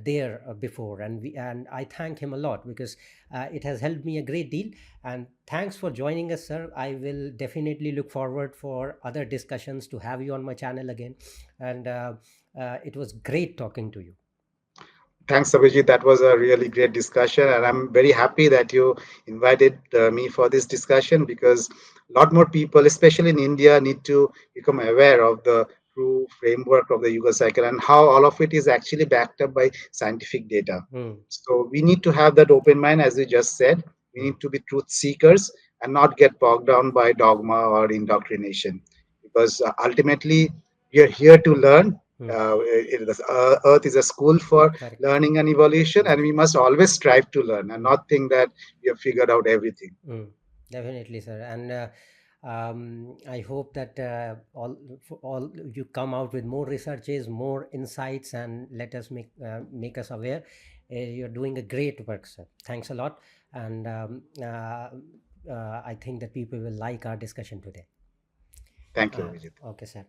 there before. And I thank him a lot, because it has helped me a great deal. And thanks for joining us, sir. I will definitely look forward for other discussions to have you on my channel again. And it was great talking to you. Thanks, Abhijit. That was a really great discussion, and I'm very happy that you invited me for this discussion, because a lot more people, especially in India, need to become aware of the true framework of the Yuga cycle and how all of it is actually backed up by scientific data. Hmm. So we need to have that open mind, as you just said. We Hmm. need to be truth seekers and not get bogged down by dogma or indoctrination, because ultimately we are here to learn. Hmm. Earth is a school for Correct. learning and evolution, and Yes. we must always strive to learn and Hmm. not think that we have figured out everything. Mm, definitely, sir. And I hope that all you come out with more researches, more insights, and let us make us aware. You're doing a great work, sir. Thanks a lot. And I think that people will like our discussion today. Thank you, Vijit. Okay, sir.